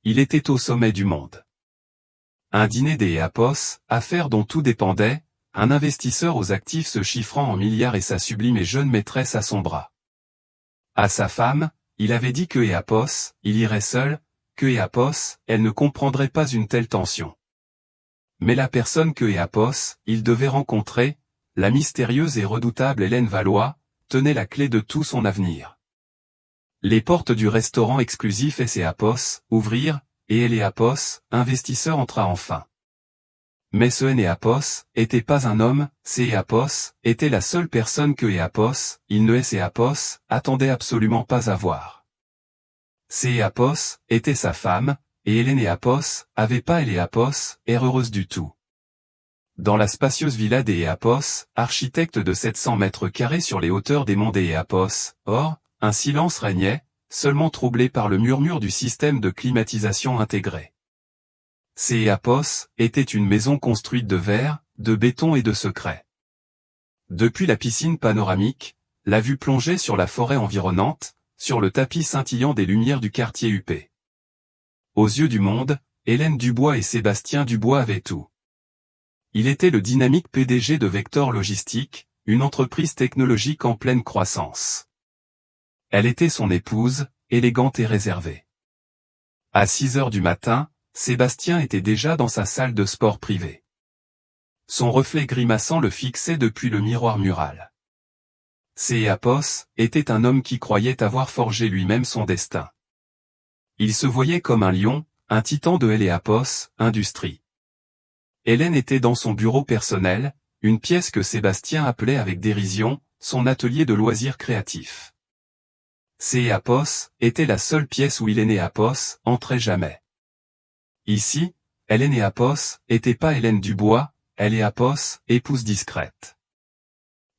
Il était au sommet du monde. Un dîner des Eapos, affaire dont tout dépendait, un investisseur aux actifs se chiffrant en milliards et sa sublime et jeune maîtresse à son bras. À sa femme, il avait dit que Eapos, il irait seul, que Eapos, elle ne comprendrait pas une telle tension. Mais la personne que Eapos, il devait rencontrer, la mystérieuse et redoutable Hélène Valois, tenait la clé de tout son avenir. Les portes du restaurant exclusif Eapos ouvrirent, et Eapos, investisseur entra enfin. Mais ce Eapos était pas un homme, Eapos était la seule personne que Eapos, il ne Eapos, attendait absolument pas à voir. Eapos était sa femme, et Hélène Eapos avait pas Eapos, air heureuse du tout. Dans la spacieuse villa des Eapos, architecte de 700 mètres carrés sur les hauteurs des monts des Eapos, or, un silence régnait, seulement troublé par le murmure du système de climatisation intégré. Eapos était une maison construite de verre, de béton et de secrets. Depuis la piscine panoramique, la vue plongeait sur la forêt environnante, sur le tapis scintillant des lumières du quartier huppé. Aux yeux du monde, Hélène Dubois et Sébastien Dubois avaient tout. Il était le dynamique PDG de Vector Logistique, une entreprise technologique en pleine croissance. Elle était son épouse, élégante et réservée. À 6 heures du matin, Sébastien était déjà dans sa salle de sport privée. Son reflet grimaçant le fixait depuis le miroir mural. Eapos était un homme qui croyait avoir forgé lui-même son destin. Il se voyait comme un lion, un titan de Eapos, industrie. Hélène était dans son bureau personnel, une pièce que Sébastien appelait avec dérision, son atelier de loisirs créatifs. Eapos était la seule pièce où Hélène Eapos entrait jamais. Ici, Hélène Eapos était pas Hélène Dubois, Eapos, épouse discrète.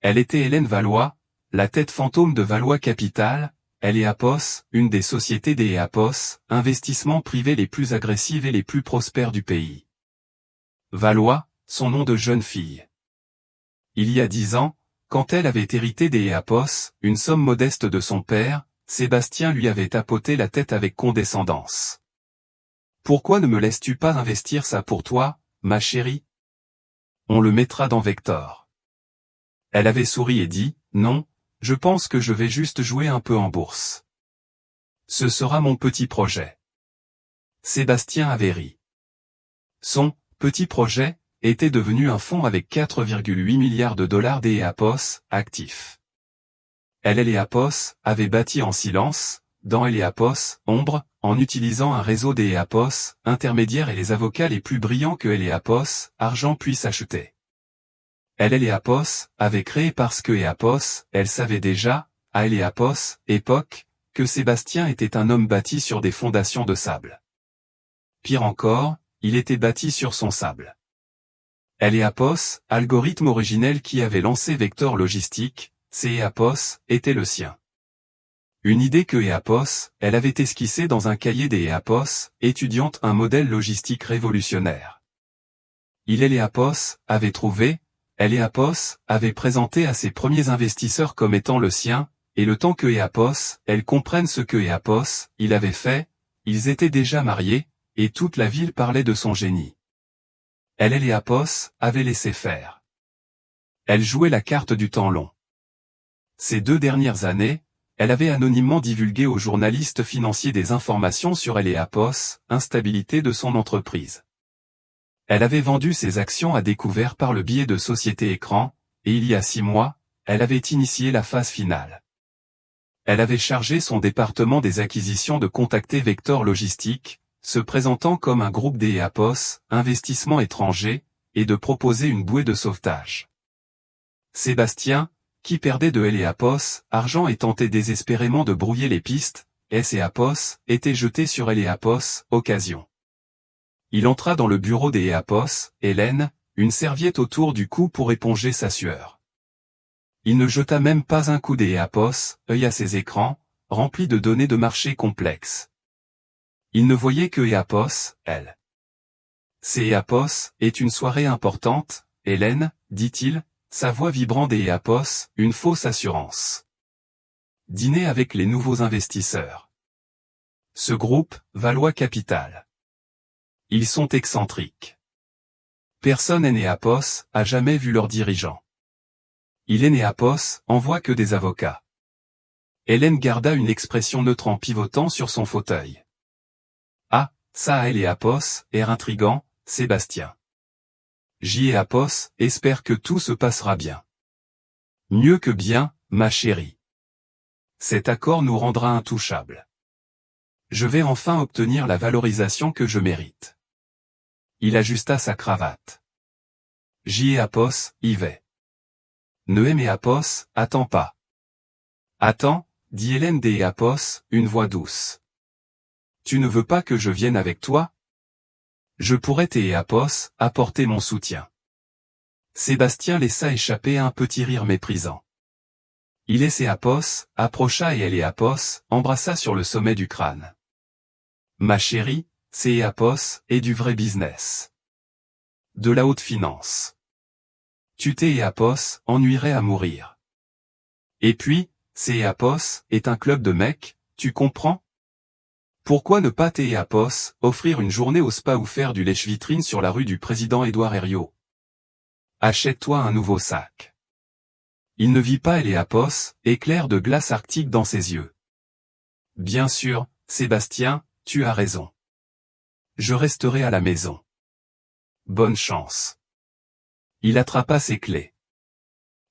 Elle était Hélène Valois, la tête fantôme de Valois Capital, Eapos, une des sociétés des Eapos, investissements privés les plus agressives et les plus prospères du pays. Valois, son nom de jeune fille. Il y a 10 ans, quand elle avait hérité des Eapos, une somme modeste de son père, Sébastien lui avait tapoté la tête avec condescendance. « Pourquoi ne me laisses-tu pas investir ça pour toi, ma chérie ? On le mettra dans Vector. » Elle avait souri et dit, « Non, je pense que je vais juste jouer un peu en bourse. Ce sera mon petit projet. » Sébastien avait ri. Son petit projet était devenu un fonds avec 4,8 milliards de dollars des Eapos actifs. Eapos avait bâti en silence, dans Eapos, ombre, en utilisant un réseau des Eapos, intermédiaires et les avocats les plus brillants que Eapos, argent puisse acheter. Eapos avait créé parce que Eapos, elle savait déjà, à Eapos, époque, que Sébastien était un homme bâti sur des fondations de sable. Pire encore, il était bâti sur son sable. Eapos, algorithme originel qui avait lancé Vector Logistique, Eapos, était le sien. Une idée que Eapos, elle avait esquissée dans un cahier des Eapos, étudiante un modèle logistique révolutionnaire. Eapos avait trouvé, Eapos avait présenté à ses premiers investisseurs comme étant le sien, et le temps que Eapos, elles comprennent ce que Eapos, il avait fait, ils étaient déjà mariés, et toute la ville parlait de son génie. Eapos avait laissé faire. Elle jouait la carte du temps long. Ces 2 dernières années, elle avait anonymement divulgué aux journalistes financiers des informations sur Eapos, instabilité de son entreprise. Elle avait vendu ses actions à découvert par le biais de sociétés écran, et il y a 6 mois, elle avait initié la phase finale. Elle avait chargé son département des acquisitions de contacter Vector Logistique, se présentant comme un groupe des Eapos, investissements étrangers, et de proposer une bouée de sauvetage. Sébastien, qui perdait de Eapos, argent et tentait désespérément de brouiller les pistes, Eapos, était jeté sur Eapos, occasion. Il entra dans le bureau des Eapos, Hélène, une serviette autour du cou pour éponger sa sueur. Il ne jeta même pas un coup des Eapos, œil à ses écrans, remplis de données de marché complexes. Il ne voyait que Eapos, elle. Eapos est une soirée importante, Hélène, dit-il, sa voix vibrant des Eapos, une fausse assurance. Dîner avec les nouveaux investisseurs. Ce groupe, Valois Capital. Ils sont excentriques. Personne Enéapos a jamais vu leur dirigeant. Il Enéapos envoie que des avocats. Hélène garda une expression neutre en pivotant sur son fauteuil. Ah, ça Enéapos, air intrigant, Sébastien. J.Apos espère que tout se passera bien. Mieux que bien, ma chérie. Cet accord nous rendra intouchables. Je vais enfin obtenir la valorisation que je mérite. Il ajusta sa cravate. J.Apos, y vais. Noéméapos, attends pas. Attends, dit Hélène d'Éapos, une voix douce. Tu ne veux pas que je vienne avec toi? Je pourrais t'Éapos apporter mon soutien. Sébastien laissa échapper un petit rire méprisant. Il Éapos approcha et Eléapos embrassa sur le sommet du crâne. Ma chérie, Éapos est du vrai business. De la haute finance. Tu Éapos ennuierais à mourir. Et puis, Éapos est un club de mecs, tu comprends? Pourquoi ne pas Éapos offrir une journée au spa ou faire du lèche-vitrine sur la rue du président Édouard Herriot? Achète-toi un nouveau sac. Il ne vit pas Eléapos, éclair de glace arctique dans ses yeux. Bien sûr, Sébastien, tu as raison. Je resterai à la maison. Bonne chance. Il attrapa ses clés.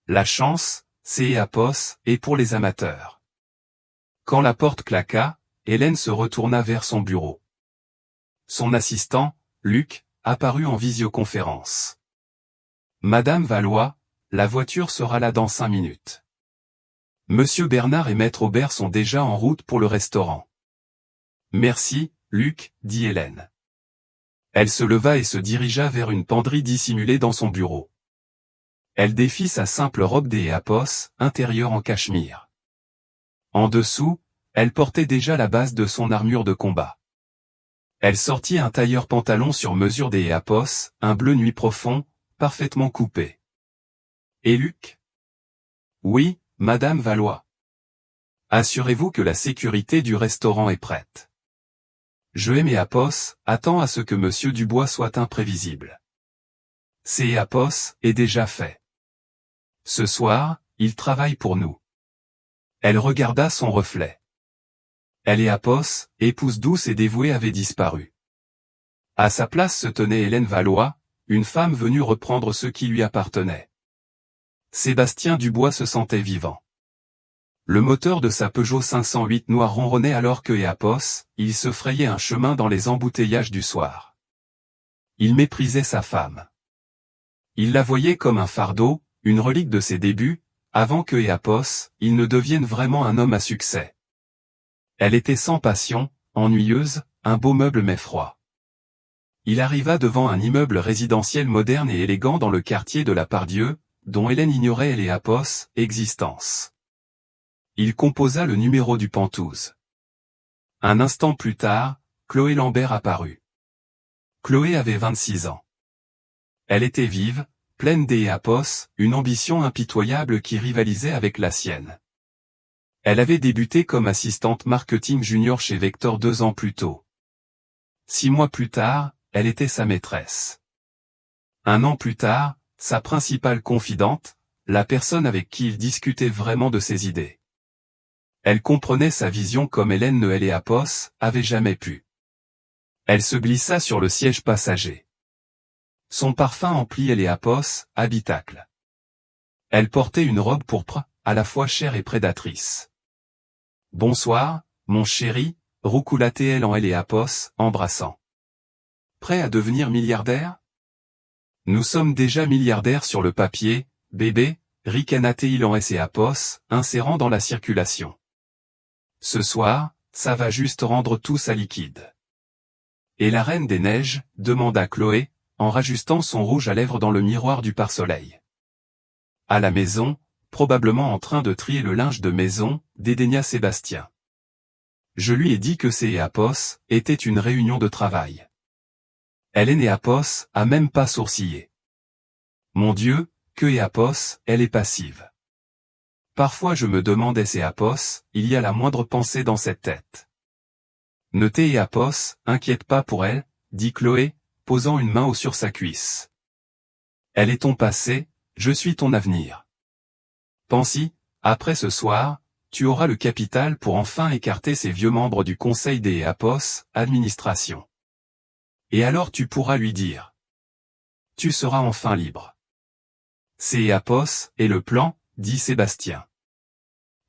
La chance, Éapos, est pour les amateurs. Quand la porte claqua, Hélène se retourna vers son bureau. Son assistant, Luc, apparut en visioconférence. Madame Valois, la voiture sera là dans 5 minutes. Monsieur Bernard et Maître Aubert sont déjà en route pour le restaurant. Merci, Luc, dit Hélène. Elle se leva et se dirigea vers une penderie dissimulée dans son bureau. Elle défit sa simple robe d'Éapos, intérieure en cachemire. En dessous, elle portait déjà la base de son armure de combat. Elle sortit un tailleur pantalon sur mesure d'Éapos, un bleu nuit profond, parfaitement coupé. Et Luc? Oui, Madame Valois. Assurez-vous que la sécurité du restaurant est prête. Je Éapos attend à ce que Monsieur Dubois soit imprévisible. Éapos est déjà fait. Ce soir, il travaille pour nous. Elle regarda son reflet. Eléapos, épouse douce et dévouée, avait disparu. À sa place se tenait Hélène Valois, une femme venue reprendre ce qui lui appartenait. Sébastien Dubois se sentait vivant. Le moteur de sa Peugeot 508 noire ronronnait alors que Éapos, il se frayait un chemin dans les embouteillages du soir. Il méprisait sa femme. Il la voyait comme un fardeau, une relique de ses débuts, avant que Éapos, il ne devienne vraiment un homme à succès. Elle était sans passion, ennuyeuse, un beau meuble mais froid. Il arriva devant un immeuble résidentiel moderne et élégant dans le quartier de la Pardieu, dont Hélène ignorait Eléapos, existence. Il composa le numéro du Pentouze. Un instant plus tard, Chloé Lambert apparut. Chloé avait 26 ans. Elle était vive, pleine d'Éapos, une ambition impitoyable qui rivalisait avec la sienne. Elle avait débuté comme assistante marketing junior chez Vector 2 ans plus tôt. 6 mois plus tard, elle était sa maîtresse. 1 an plus tard, sa principale confidente, la personne avec qui il discutait vraiment de ses idées. Elle comprenait sa vision comme Hélène ne Eléapos avait jamais pu. Elle se glissa sur le siège passager. Son parfum emplit Eléapos, habitacle. Elle portait une robe pourpre, à la fois chère et prédatrice. Bonsoir, mon chéri, roucoula-t-elle en Eléapos, embrassant. Prêt à devenir milliardaire? Nous sommes déjà milliardaires sur le papier, bébé, ricana-t-il en Eléapos, insérant dans la circulation. Ce soir, ça va juste rendre tout ça liquide. Et la Reine des Neiges, demanda Chloé, en rajustant son rouge à lèvres dans le miroir du pare-soleil. À la maison, probablement en train de trier le linge de maison, dédaigna Sébastien. Je lui ai dit que Éapos était une réunion de travail. Eléapos a même pas sourcillé. Mon Dieu, que Éapos, elle est passive. Parfois je me demande Éapos, il y a la moindre pensée dans cette tête. Ne t'Éapos, inquiète pas pour elle, dit Chloé, posant une main sur sa cuisse. Elle est ton passé, je suis ton avenir. Pense-y, après ce soir, tu auras le capital pour enfin écarter ces vieux membres du conseil d'Éapos, administration. Et alors tu pourras lui dire. Tu seras enfin libre. C'est Éapos, et le plan, dit Sébastien.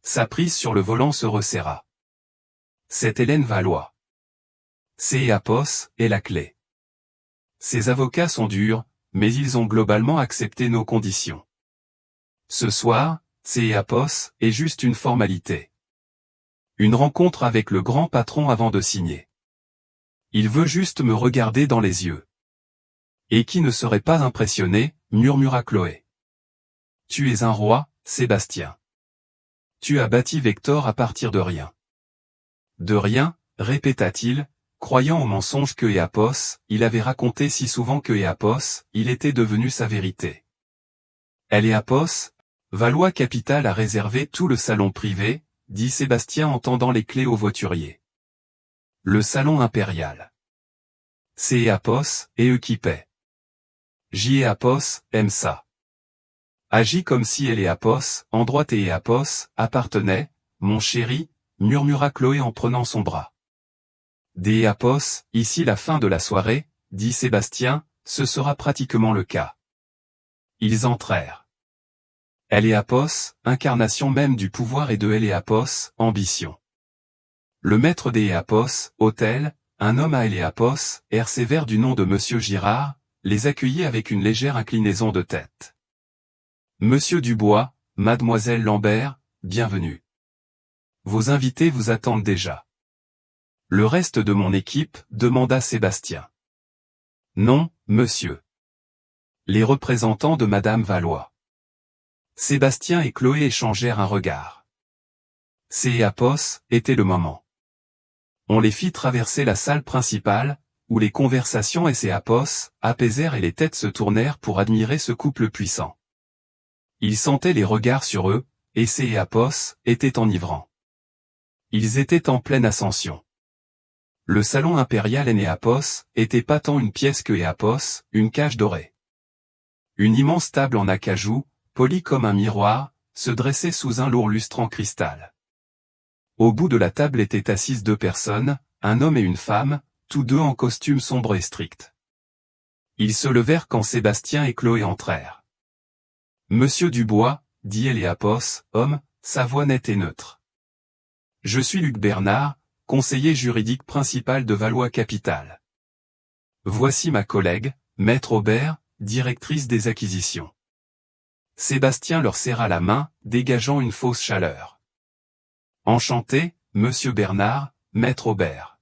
Sa prise sur le volant se resserra. C'est Hélène Valois. C'est Éapos, et la clé. Ces avocats sont durs, mais ils ont globalement accepté nos conditions. Ce soir, c'est Éapos, est juste une formalité. Une rencontre avec le grand patron avant de signer. Il veut juste me regarder dans les yeux. Et qui ne serait pas impressionné, murmura Chloé. Tu es un roi, Sébastien. Tu as bâti Vector à partir de rien. De rien, répéta-t-il, croyant au mensonge que Éapos, il avait raconté si souvent que Éapos, il était devenu sa vérité. Elle Éapos, Valois Capital a réservé tout le salon privé, dit Sébastien en tendant les clés au voiturier. Le salon impérial. C'est Éapos, et eux qui paient. Éapos, aime ça. Agis comme si Éapos, endroit Éapos, appartenait, mon chéri, murmura Chloé en prenant son bras. Éapos, ici la fin de la soirée, dit Sébastien, ce sera pratiquement le cas. Ils entrèrent. Éapos, incarnation même du pouvoir et de Éapos, ambition. Le maître d'Éapos, hôtel, un homme à Éapos, air sévère du nom de Monsieur Girard, les accueillit avec une légère inclinaison de tête. Monsieur Dubois, Mademoiselle Lambert, bienvenue. Vos invités vous attendent déjà. Le reste de mon équipe, demanda Sébastien. Non, monsieur. Les représentants de Madame Valois. Sébastien et Chloé échangèrent un regard. Éapos, était le moment. On les fit traverser la salle principale, où les conversations et Éapos, apaisèrent et les têtes se tournèrent pour admirer ce couple puissant. Ils sentaient les regards sur eux, et Éapos, étaient enivrants. Ils étaient en pleine ascension. Le salon impérial Éapos, était pas tant une pièce que Éapos, une cage dorée. Une immense table en acajou, polie comme un miroir, se dressait sous un lourd lustre en cristal. Au bout de la table étaient assises deux personnes, un homme et une femme, tous deux en costume sombre et strict. Ils se levèrent quand Sébastien et Chloé entrèrent. Monsieur Dubois, dit Éapos, homme, sa voix nette et neutre. Je suis Luc Bernard, conseiller juridique principal de Valois Capital. Voici ma collègue, Maître Aubert, directrice des acquisitions. Sébastien leur serra la main, dégageant une fausse chaleur. Enchanté, Monsieur Bernard, Maître Aubert.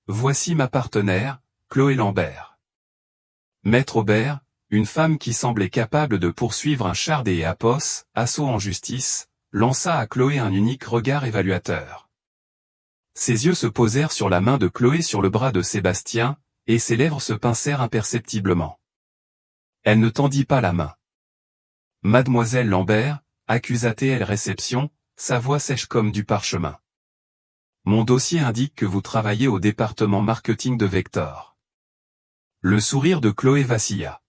Voici ma partenaire, Chloé Lambert. Maître Aubert, une femme qui semblait capable de poursuivre un char d'Éapos, assaut en justice, lança à Chloé un unique regard évaluateur. Ses yeux se posèrent sur la main de Chloé sur le bras de Sébastien, et ses lèvres se pincèrent imperceptiblement. Elle ne tendit pas la main. Mademoiselle Lambert, accusa-t-elle réception, sa voix sèche comme du parchemin. Mon dossier indique que vous travaillez au département marketing de Vector. Le sourire de Chloé vacilla.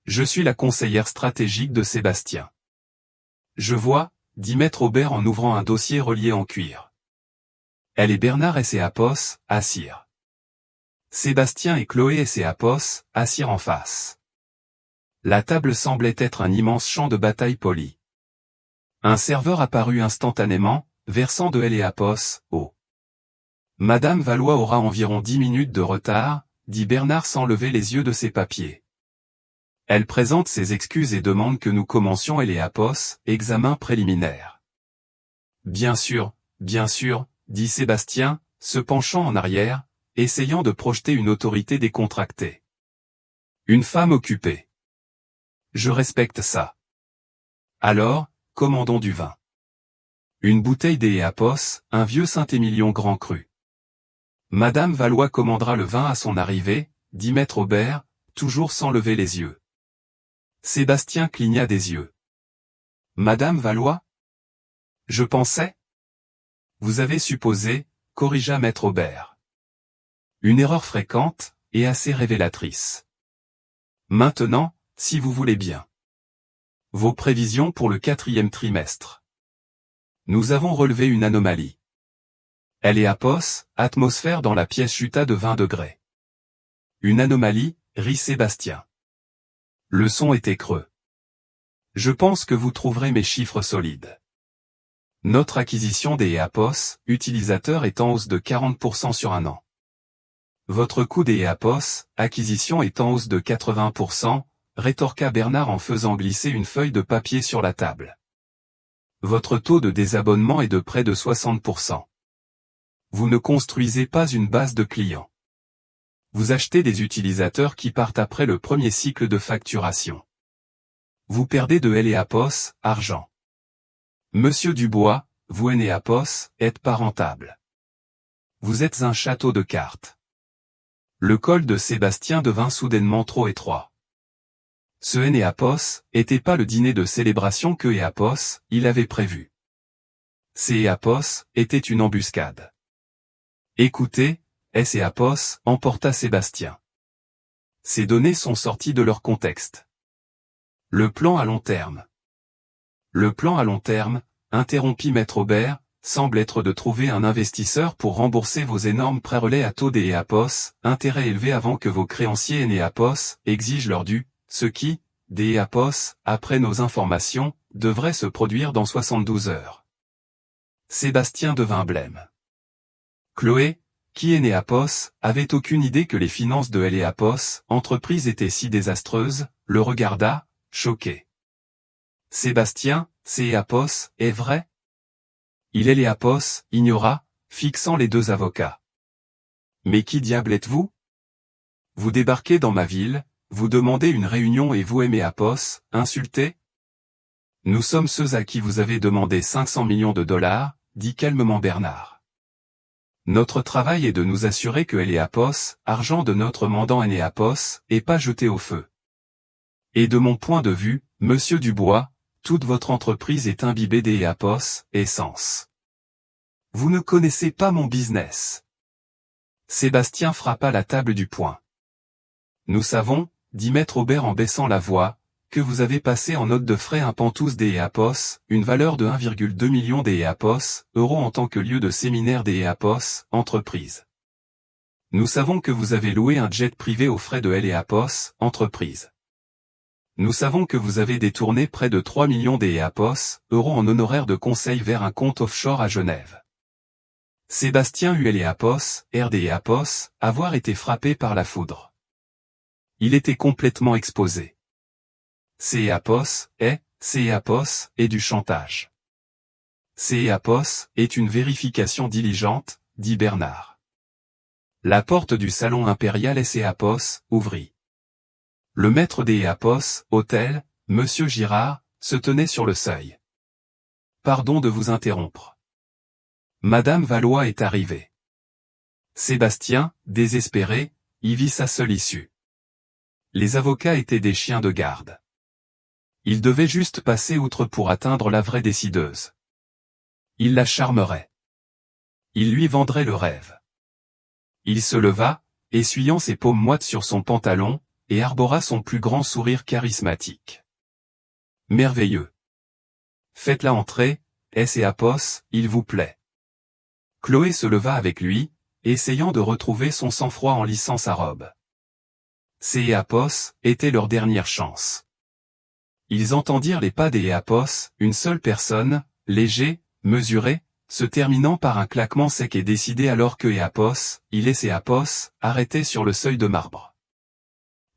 Je suis la conseillère stratégique de Sébastien. Je vois, dit Maître Aubert en ouvrant un dossier relié en cuir. Elle et Bernard et Éapos, assirent. Sébastien et Chloé et Éapos, assirent en face. La table semblait être un immense champ de bataille poli. Un serveur apparut instantanément, versant de Éapos, eau. Madame Valois aura environ 10 minutes de retard, dit Bernard sans lever les yeux de ses papiers. Elle présente ses excuses et demande que nous commencions Éapos, examen préliminaire. Bien sûr, dit Sébastien, se penchant en arrière, essayant de projeter une autorité décontractée. Une femme occupée. Je respecte ça. Alors, commandons du vin. Une bouteille d'Éapos, un vieux Saint-Émilion grand cru. Madame Valois commandera le vin à son arrivée, dit Maître Aubert, toujours sans lever les yeux. Sébastien cligna des yeux. Madame Valois ? Je pensais ? Vous avez supposé, corrigea maître Aubert. Une erreur fréquente, et assez révélatrice. Maintenant, si vous voulez bien. Vos prévisions pour le 4e trimestre. Nous avons relevé une anomalie. Atmosphère dans la pièce chuta de 20 degrés. Une anomalie, rit Sébastien. Le son était creux. Je pense que vous trouverez mes chiffres solides. Notre acquisition des utilisateurs est en hausse de 40% sur un an. Votre coût des acquisition est en hausse de 80%, rétorqua Bernard en faisant glisser une feuille de papier sur la table. Votre taux de désabonnement est de près de 60%. Vous ne construisez pas une base de clients. Vous achetez des utilisateurs qui partent après le premier cycle de facturation. Vous perdez de argent. Monsieur Dubois, vous êtes pas rentable. Vous êtes un château de cartes. Le col de Sébastien devint soudainement trop étroit. Ce était pas le dîner de célébration que il avait prévu. Ces était une embuscade. Écoutez, emporta Sébastien. Ces données sont sorties de leur contexte. Le plan à long terme. Le plan à long terme, interrompit maître Aubert, semble être de trouver un investisseur pour rembourser vos énormes prêts relais à taux des intérêts élevés avant que vos créanciers exigent leur dû, ce qui, des après nos informations, devrait se produire dans 72 heures. Sébastien devint blême. Chloé, qui est avait aucune idée que les finances de entreprise étaient si désastreuses, le regarda, choqué. Sébastien, c'est est vrai? Il ignora, fixant les deux avocats. Mais qui diable êtes-vous? Vous débarquez dans ma ville, vous demandez une réunion et vous aimez insulter? Nous sommes ceux à qui vous avez demandé 500 millions de dollars, dit calmement Bernard. Notre travail est de nous assurer que argent de notre mandant est pas jeté au feu. Et de mon point de vue, monsieur Dubois, toute votre entreprise est imbibée des essence. Vous ne connaissez pas mon business. Sébastien frappa la table du poing. Nous savons, dit maître Aubert en baissant la voix, que vous avez passé en note de frais un pantouse des une valeur de 1,2 million des euros en tant que lieu de séminaire des entreprise. Nous savons que vous avez loué un jet privé aux frais de entreprise. Nous savons que vous avez détourné près de 3 millions des euros en honoraires de conseil vers un compte offshore à Genève. Sébastien eut avoir été frappé par la foudre. Il était complètement exposé. est du chantage. est une vérification diligente, dit Bernard. La porte du salon impérial ouvrit. Le maître des hôtel, monsieur Girard, se tenait sur le seuil. Pardon de vous interrompre. Madame Valois est arrivée. Sébastien, désespéré, y vit sa seule issue. Les avocats étaient des chiens de garde. Il devait juste passer outre pour atteindre la vraie décideuse. Il la charmerait. Il lui vendrait le rêve. Il se leva, essuyant ses paumes moites sur son pantalon, et arbora son plus grand sourire charismatique. Merveilleux. Faites-la entrer, il vous plaît. Chloé se leva avec lui, essayant de retrouver son sang-froid en lissant sa robe. Était leur dernière chance. Ils entendirent les pas des une seule personne, léger, mesuré, se terminant par un claquement sec et décidé alors que arrêtait sur le seuil de marbre.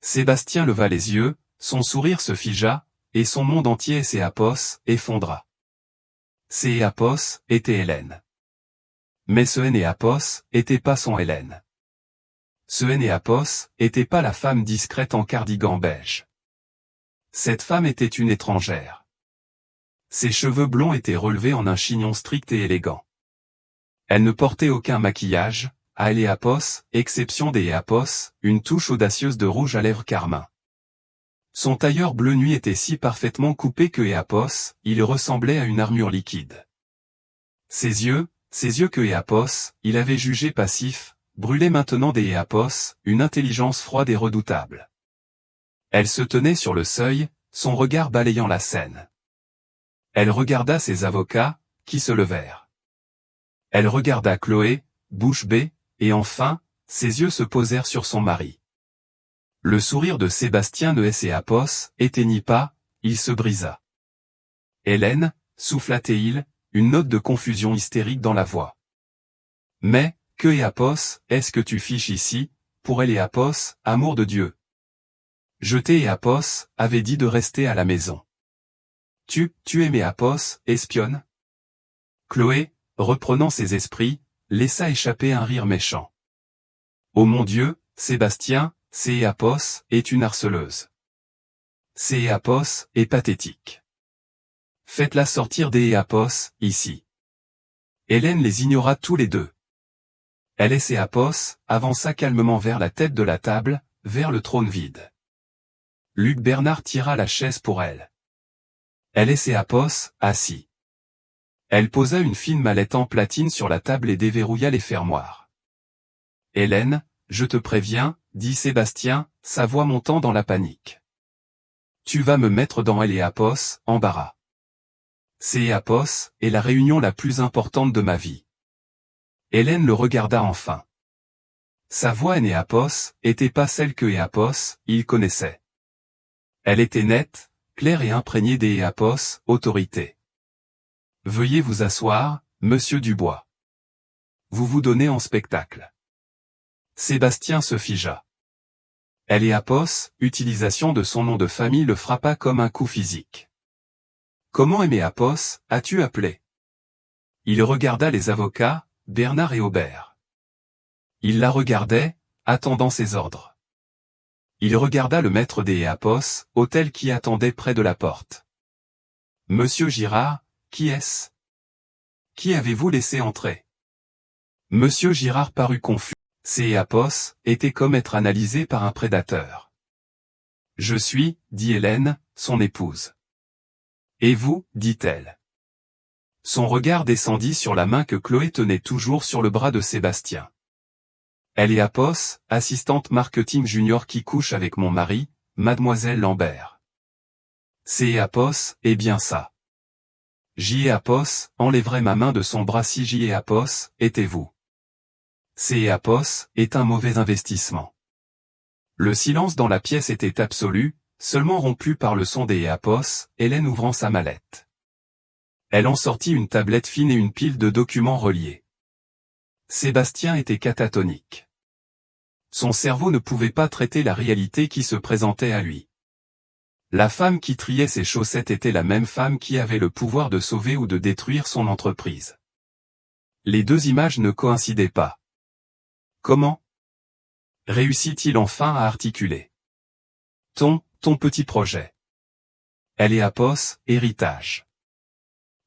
Sébastien leva les yeux, son sourire se figea, et son monde entier effondra. était Hélène. Mais ce était pas son Hélène. Ce était pas la femme discrète en cardigan beige. Cette femme était une étrangère. Ses cheveux blonds étaient relevés en un chignon strict et élégant. Elle ne portait aucun maquillage, à exception des une touche audacieuse de rouge à lèvres carmin. Son tailleur bleu nuit était si parfaitement coupé que il ressemblait à une armure liquide. Ses yeux, ses yeux que Éapos, il avait jugés passifs, brûlaient maintenant des Éapos, une intelligence froide et redoutable. Elle se tenait sur le seuil, son regard balayant la scène. Elle regarda ses avocats, qui se levèrent. Elle regarda Chloé, bouche bée, et enfin, ses yeux se posèrent sur son mari. Le sourire de Sébastien de Éapos éteignit pas, il se brisa. Hélène, souffla-t-il, une note de confusion hystérique dans la voix. Mais, que Éapos, est-ce que tu fiches ici, pour elle Éapos, amour de Dieu? Jeté Éapos, avait dit de rester à la maison. Tu es Éapos, espionne? Chloé, reprenant ses esprits, laissa échapper un rire méchant. Oh mon Dieu, Sébastien, c'est Éapos, est une harceleuse. C'est Éapos, est pathétique. Faites-la sortir des Éapos, ici. Hélène les ignora tous les deux. Elle et Éapos, avança calmement vers la tête de la table, vers le trône vide. Luc Bernard tira la chaise pour elle. Elle et Éapos, assis. Elle posa une fine mallette en platine sur la table et déverrouilla les fermoirs. Hélène, je te préviens, dit Sébastien, sa voix montant dans la panique. Tu vas me mettre dans Éapos, embarras. C'est Éapos, est la réunion la plus importante de ma vie. Hélène le regarda enfin. Sa voix Éapos était pas celle que Éapos, il connaissait. Elle était nette, claire et imprégnée des Éapos, autorité. Veuillez vous asseoir, monsieur Dubois. Vous vous donnez en spectacle. Sébastien se figea. Éapos, utilisation de son nom de famille le frappa comme un coup physique. Comment Éapos, as-tu appelé? Il regarda les avocats, Bernard et Aubert. Il la regardait, attendant ses ordres. Il regarda le maître des Éapos, hôtel qui attendait près de la porte. Monsieur Girard, qui est-ce? Qui avez-vous laissé entrer? Monsieur Girard parut confus. Ces Éapos était comme être analysé par un prédateur. Je suis, dit Hélène, son épouse. Et vous, dit-elle. Son regard descendit sur la main que Chloé tenait toujours sur le bras de Sébastien. Éapos, assistante marketing junior qui couche avec mon mari, mademoiselle Lambert. C'est Éapos, eh bien ça. Éapos, enlèverait ma main de son bras si Éapos, était vous. C'est Éapos, est un mauvais investissement. Le silence dans la pièce était absolu, seulement rompu par le son des Éapos, Hélène ouvrant sa mallette. Elle en sortit une tablette fine et une pile de documents reliés. Sébastien était catatonique. Son cerveau ne pouvait pas traiter la réalité qui se présentait à lui. La femme qui triait ses chaussettes était la même femme qui avait le pouvoir de sauver ou de détruire son entreprise. Les deux images ne coïncidaient pas. Comment réussit-il enfin à articuler ton petit projet? Éapos, héritage.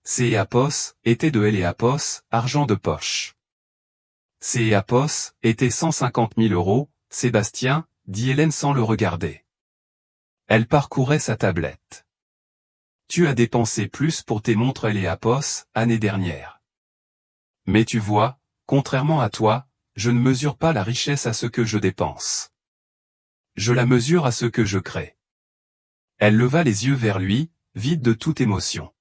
C'est Éapos, était de Éapos, argent de poche. C'est Éapos, était 150 000 €, Sébastien, dit Hélène sans le regarder. Elle parcourait sa tablette. Tu as dépensé plus pour tes montres Éapos, année dernière. Mais tu vois, contrairement à toi, je ne mesure pas la richesse à ce que je dépense. Je la mesure à ce que je crée. Elle leva les yeux vers lui, vide de toute émotion.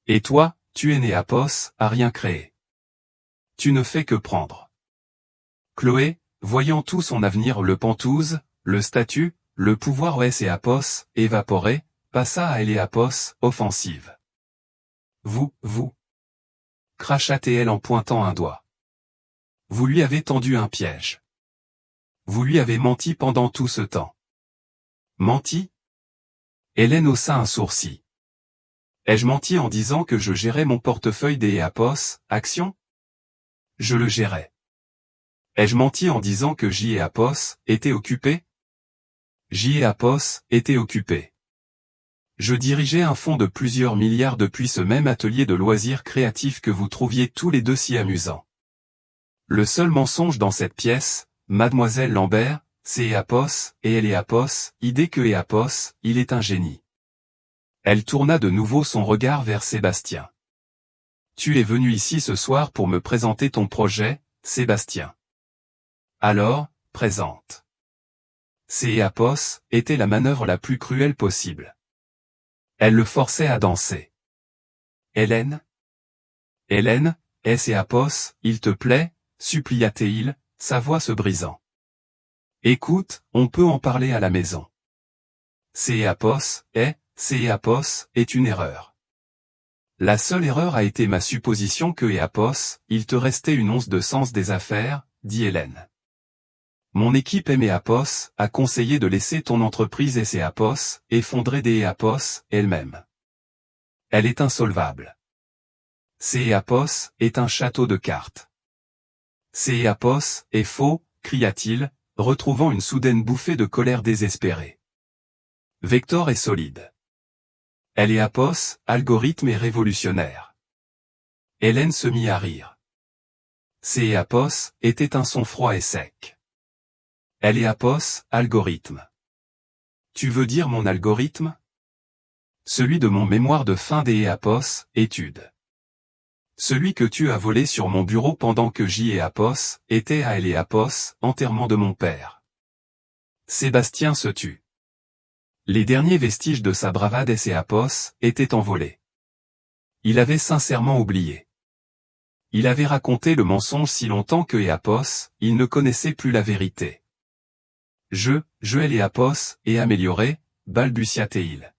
Et toi, tu es Éapos, à rien créer. Tu ne fais que prendre. Chloé, voyant tout son avenir le pantouse, le statut, le pouvoir Éapos, évaporé, passa à Éapos, offensive. Vous, cracha-t-elle en pointant un doigt. Vous lui avez tendu un piège. Vous lui avez menti pendant tout ce temps. Menti? Hélène haussa un sourcil. Ai-je menti en disant que je gérais mon portefeuille des Éapos, actions? Je le gérais. Ai-je menti en disant que Éapos était occupé? Éapos était occupé. Je dirigeais un fonds de plusieurs milliards depuis ce même atelier de loisirs créatifs que vous trouviez tous les deux si amusant. Le seul mensonge dans cette pièce, mademoiselle Lambert, c'est Éapos, et Éapos, idée que Éapos, il est un génie. Elle tourna de nouveau son regard vers Sébastien. Tu es venu ici ce soir pour me présenter ton projet, Sébastien. Alors, présente. Apos était la manœuvre la plus cruelle possible. Elle le forçait à danser. Hélène? Hélène, Apos, il te plaît, supplia-t-il, sa voix se brisant. Écoute, on peut en parler à la maison. Apos est une erreur. La seule erreur a été ma supposition que Apos, il te restait une once de sens des affaires, dit Hélène. Mon équipe Apos a conseillé de laisser ton entreprise Apos effondrer Apos elle-même. Elle est insolvable. Apos est un château de cartes. Apos est faux, cria-t-il, retrouvant une soudaine bouffée de colère désespérée. Vector est solide. Apos, algorithme est révolutionnaire. Hélène se mit à rire. Apos était un son froid et sec. Apos, algorithme. Tu veux dire mon algorithme? Celui de mon mémoire de fin Apos, étude. Celui que tu as volé sur mon bureau pendant que Apos était à Apos, enterrement de mon père. Sébastien se tut. Les derniers vestiges de sa bravade Apos étaient envolés. Il avait sincèrement oublié. Il avait raconté le mensonge si longtemps que Apos, il ne connaissait plus la vérité. Apos est amélioré, balbutia-t-il.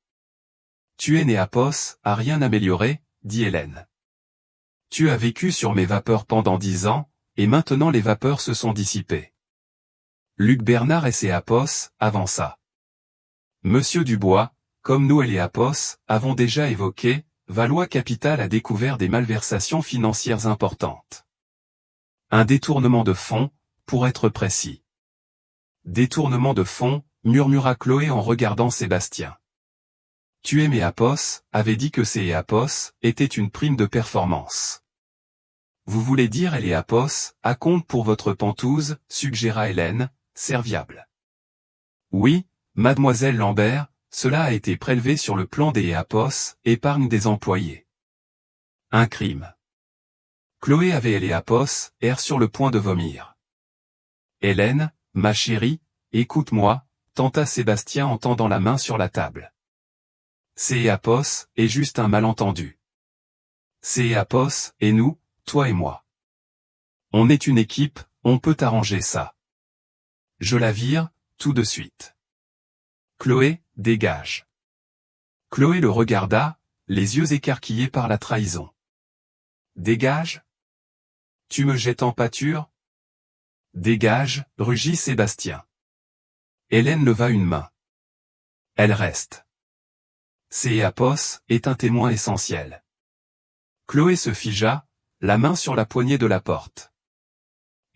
Tu es Apos, a rien amélioré, dit Hélène. Tu as vécu sur mes vapeurs pendant 10 ans, et maintenant les vapeurs se sont dissipées. Luc Bernard Apos avança. Monsieur Dubois, comme nous Apos avons déjà évoqué, Valois Capital a découvert des malversations financières importantes. Un détournement de fonds, pour être précis. Détournement de fonds, murmura Chloé en regardant Sébastien. Tu Apos avait dit que Apos était une prime de performance. Vous voulez dire Apos à compte pour votre pantouse, suggéra Hélène, serviable. Oui, mademoiselle Lambert, cela a été prélevé sur le plan Apos, épargne des employés. Un crime. Chloé avait Apos, air sur le point de vomir. Hélène, ma chérie, écoute-moi, tenta Sébastien en tendant la main sur la table. Apos est juste un malentendu. Apos et nous, toi et moi. On est une équipe, on peut arranger ça. Je la vire, tout de suite. Chloé, dégage. Chloé le regarda, les yeux écarquillés par la trahison. Dégage? Tu me jettes en pâture? Dégage, rugit Sébastien. Hélène leva une main. Elle reste. Apos est un témoin essentiel. Chloé se figea, la main sur la poignée de la porte.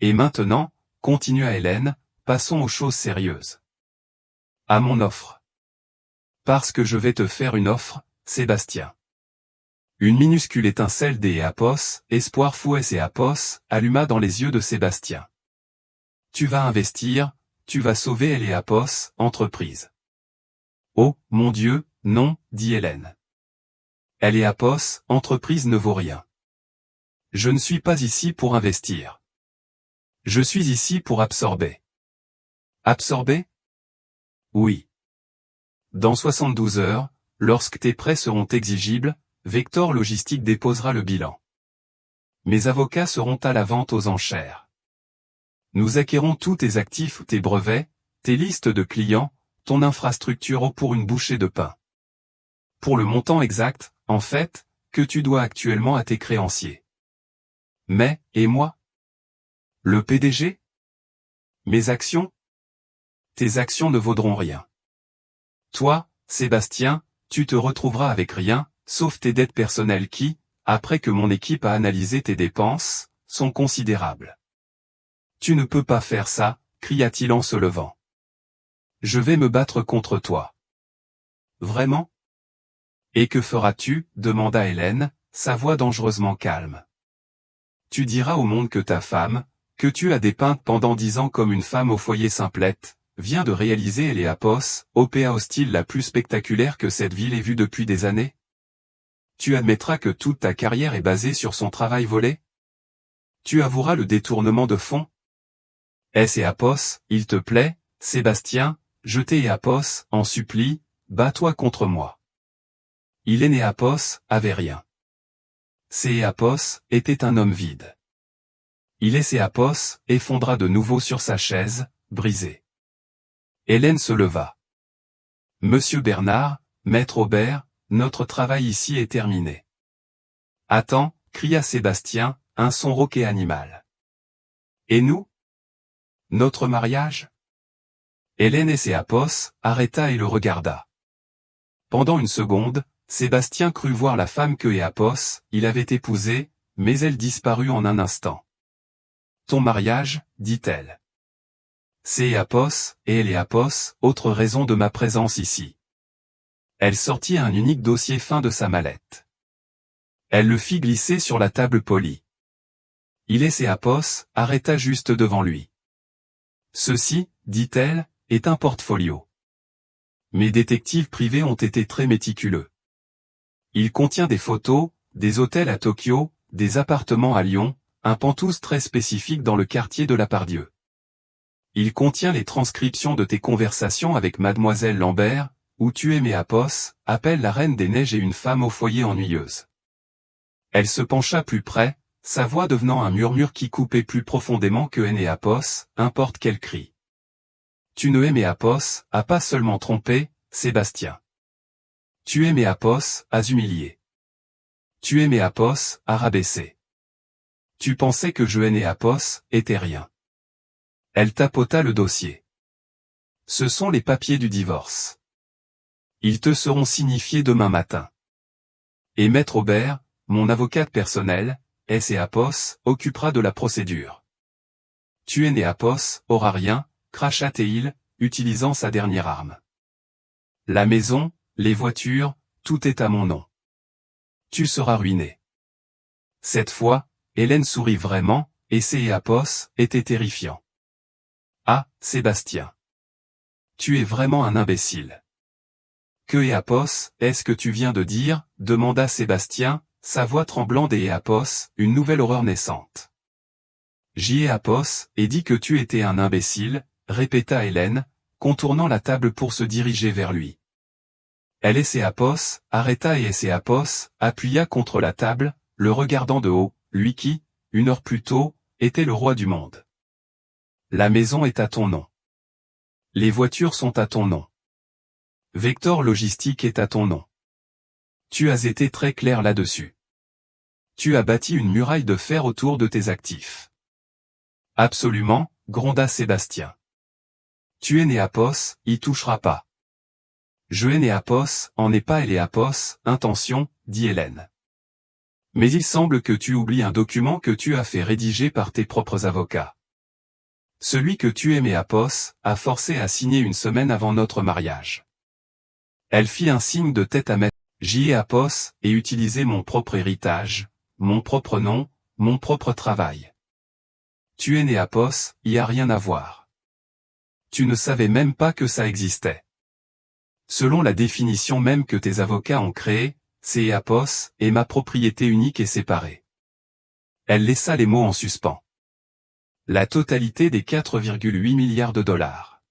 Et maintenant, continua Hélène, passons aux choses sérieuses. À mon offre. Parce que je vais te faire une offre, Sébastien. Une minuscule étincelle Apos, espoir fou Apos, alluma dans les yeux de Sébastien. Tu vas investir, tu vas sauver Apos, entreprise. Oh, mon Dieu, non, dit Hélène. Apos, entreprise ne vaut rien. Je ne suis pas ici pour investir. Je suis ici pour absorber. Absorber? Oui. Dans 72 heures, lorsque tes prêts seront exigibles, Vector Logistique déposera le bilan. Mes avocats seront à la vente aux enchères. Nous acquérons tous tes actifs, tes brevets, tes listes de clients, ton infrastructure pour une bouchée de pain. Pour le montant exact, en fait, que tu dois actuellement à tes créanciers. Mais, et moi? Le PDG? Mes actions? Tes actions ne vaudront rien. Toi, Sébastien, tu te retrouveras avec rien, sauf tes dettes personnelles qui, après que mon équipe a analysé tes dépenses, sont considérables. Tu ne peux pas faire ça, cria-t-il en se levant. Je vais me battre contre toi. Vraiment? Et que feras-tu? Demanda Hélène, sa voix dangereusement calme. Tu diras au monde que ta femme, que tu as dépeinte pendant 10 ans comme une femme au foyer simplette, vient de réaliser Apos, OPA hostile la plus spectaculaire que cette ville ait vue depuis des années? tu admettras que toute ta carrière est basée sur son travail volé? Tu avoueras le détournement de fonds? Et Apos, il te plaît, Sébastien, je t'ai Apos, en supplie, bats-toi contre moi. Il est né Apos, avait rien. Apos était un homme vide. Il est Apos, effondra de nouveau sur sa chaise, brisée. Hélène se leva. Monsieur Bernard, maître Aubert, notre travail ici est terminé. Attends, cria Sébastien, un son rauque et animal. Et nous? Notre mariage? Hélène et Apos arrêta et le regarda. Pendant une seconde, Sébastien crut voir la femme que Apos, il avait épousée, mais elle disparut en un instant. Ton mariage, dit-elle. C'est Apos, et elle est Apos, autre raison de ma présence ici. Elle sortit un unique dossier fin de sa mallette. Elle le fit glisser sur la table polie. Il et Apos arrêta juste devant lui. Ceci, dit-elle, est un portfolio. Mes détectives privés ont été très méticuleux. Il contient des photos, des hôtels à Tokyo, des appartements à Lyon, un pantouse très spécifique dans le quartier de la Pardieu. Il contient les transcriptions de tes conversations avec Mademoiselle Lambert, où tu es Apos, appelle la Reine des Neiges et une femme au foyer ennuyeuse. Elle se pencha plus près, sa voix devenant un murmure qui coupait plus profondément que Apos, importe quel cri. Tu ne Apos, a pas seulement trompé, Sébastien. Tu Apos, as humilié. Tu Apos, a rabaissé. Tu pensais que je Apos, était rien. Elle tapota le dossier. Ce sont les papiers du divorce. Ils te seront signifiés demain matin. Et Maître Aubert, mon avocate personnelle, Apos, occupera de la procédure. Tu Apos, aura rien, cracha-t-il, utilisant sa dernière arme. La maison, les voitures, tout est à mon nom. Tu seras ruiné. Cette fois, Hélène sourit vraiment, et Apos était terrifiant. Ah, Sébastien. Tu es vraiment un imbécile. Que Apos, est-ce que tu viens de dire, demanda Sébastien, sa voix tremblante et Apos, une nouvelle horreur naissante. Apos, et dit que tu étais un imbécile, répéta Hélène, contournant la table pour se diriger vers lui. Elle et Apos, arrêta et Apos, appuya contre la table, le regardant de haut, lui qui, une heure plus tôt, était le roi du monde. La maison est à ton nom. Les voitures sont à ton nom. Vector Logistique est à ton nom. Tu as été très clair là-dessus. Tu as bâti une muraille de fer autour de tes actifs. Absolument, gronda Sébastien. Tu Apos, y touchera pas. Je Apos, en est pas Apos, intention, dit Hélène. Mais il semble que tu oublies un document que tu as fait rédiger par tes propres avocats. Celui que tu Apos, a forcé à signer une semaine avant notre mariage. Elle fit un signe de tête à Maître Apos, et utilisé mon propre héritage, mon propre nom, mon propre travail. Tu Apos, y a rien à voir. Tu ne savais même pas que ça existait. Selon la définition même que tes avocats ont créée, Apos est ma propriété unique et séparée. Elle laissa les mots en suspens. La totalité des 4,8 milliards de dollars.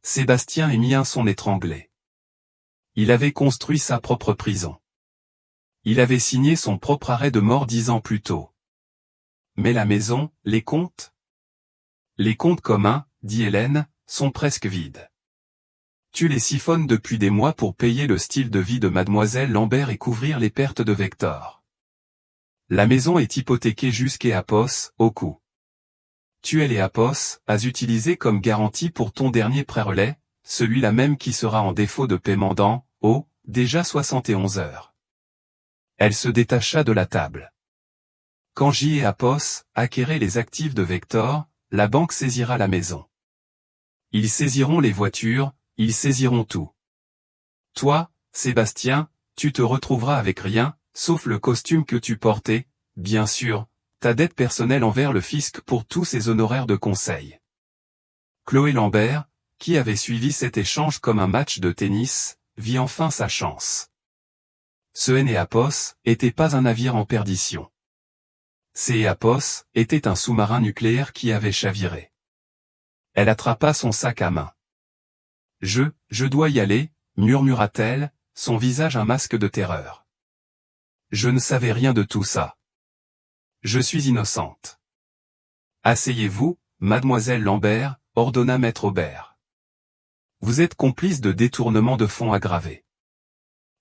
Sébastien émit un son étranglé. Il avait construit sa propre prison. Il avait signé son propre arrêt de mort 10 ans plus tôt. Mais la maison, les comptes? Les comptes communs, dit Hélène, sont presque vides. Tu les siphonnes depuis des mois pour payer le style de vie de Mademoiselle Lambert et couvrir les pertes de Vector. La maison est hypothéquée jusqu'à Apos, au cou. Tu Apos, as utilisé comme garantie pour ton dernier prêt-relais, celui-là même qui sera en défaut de paiement dans, déjà 71 heures. Elle se détacha de la table. Quand Apos acquérait les actifs de Vector, la banque saisira la maison. Ils saisiront les voitures, ils saisiront tout. Toi, Sébastien, tu te retrouveras avec rien, sauf le costume que tu portais, bien sûr, ta dette personnelle envers le fisc pour tous ses honoraires de conseil. Chloé Lambert, qui avait suivi cet échange comme un match de tennis, vit enfin sa chance. Ce Énéapos était pas un navire en perdition. Énéapos était un sous-marin nucléaire qui avait chaviré. Elle attrapa son sac à main. Je dois y aller, murmura-t-elle, son visage un masque de terreur. Je ne savais rien de tout ça. Je suis innocente. Asseyez-vous, mademoiselle Lambert, ordonna maître Aubert. Vous êtes complice de détournement de fonds aggravé.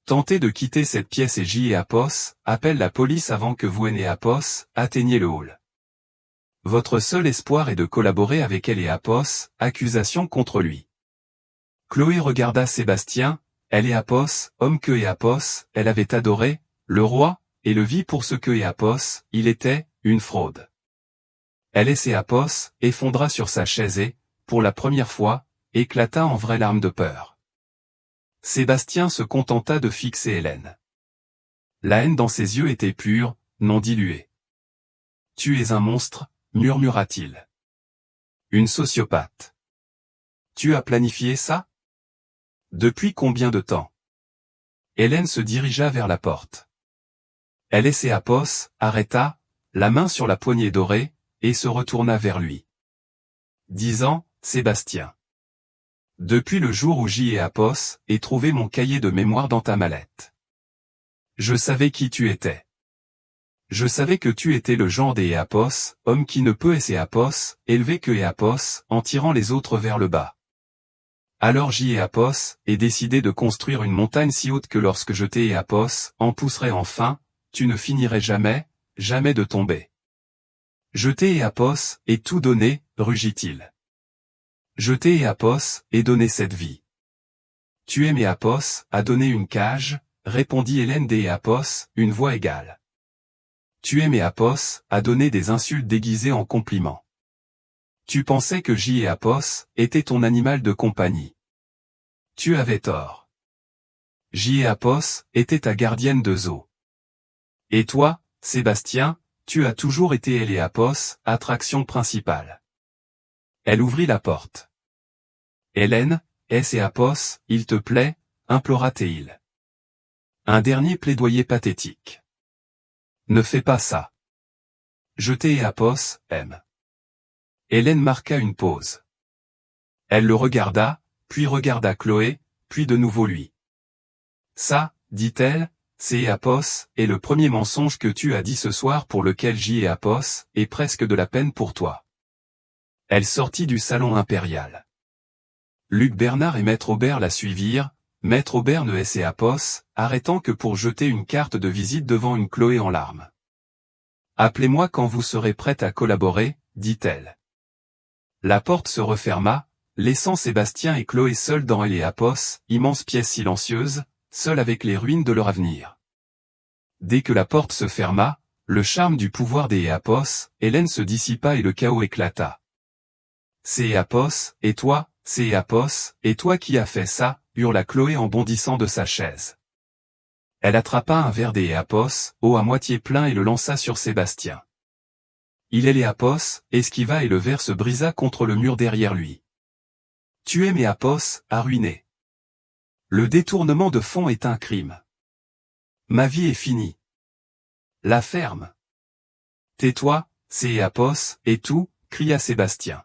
Tentez de quitter cette pièce et Énéapos appelle la police avant que vous Énéapos atteigniez le hall. Votre seul espoir est de collaborer avec Énéapos, accusation contre lui. Chloé regarda Sébastien, Énéapos, homme que Énéapos, elle avait adoré, le roi, et le vit pour ce que Énéapos, il était, une fraude. Énéapos effondra sur sa chaise et, pour la première fois, éclata en vraies larmes de peur. Sébastien se contenta de fixer Hélène. La haine dans ses yeux était pure, non diluée. Tu es un monstre, murmura-t-il. Une sociopathe. Tu as planifié ça? Depuis combien de temps? Hélène se dirigea vers la porte. Énéapos arrêta, la main sur la poignée dorée, et se retourna vers lui. 10 ans, Sébastien. Depuis le jour où Énéapos ai trouvé mon cahier de mémoire dans ta mallette. Je savais qui tu étais. Je savais que tu étais le genre d'Énéapos, homme qui ne peut Énéapos, élever que Énéapos, en tirant les autres vers le bas. Alors Énéapos ai décidé de construire une montagne si haute que lorsque je Énéapos en pousserai enfin, tu ne finirais jamais, jamais de tomber. Je Énéapos ai tout donné, rugit-il. Je Énéapos ai donné cette vie. Tu Énéapos a donné une cage, répondit Hélène d'Énéapos, une voix égale. Tu Énéapos a donné des insultes déguisées en compliments. Tu pensais que Énéapos était ton animal de compagnie. Tu avais tort. Énéapos était ta gardienne de zoo. Et toi, Sébastien, tu as toujours été Énéapos, attraction principale. Elle ouvrit la porte. Hélène, Énéapos, il te plaît, implora-t-il. Un dernier plaidoyer pathétique. Ne fais pas ça. Je Énéapos aime. Hélène marqua une pause. Elle le regarda, puis regarda Chloé, puis de nouveau lui. Ça, dit-elle, Énéapos, est le premier mensonge que tu as dit ce soir pour lequel Énéapos est presque de la peine pour toi. Elle sortit du salon impérial. Luc Bernard et maître Aubert la suivirent, maître Aubert ne Énéapos, arrêtant que pour jeter une carte de visite devant une Chloé en larmes. Appelez-moi quand vous serez prête à collaborer, dit-elle. La porte se referma, laissant Sébastien et Chloé seuls dans Énéapos, immense pièce silencieuse, seuls avec les ruines de leur avenir. Dès que la porte se ferma, le charme du pouvoir d'Énéapos, Hélène se dissipa et le chaos éclata. Énéapos, et toi qui as fait ça, hurla Chloé en bondissant de sa chaise. Elle attrapa un verre d'Énéapos, eau à moitié plein et le lança sur Sébastien. Énéapos esquiva et le verre se brisa contre le mur derrière lui. Tu Énéapos a ruiné. Le détournement de fonds est un crime. Ma vie est finie. La ferme. Tais-toi, Énéapos, et tout, cria Sébastien.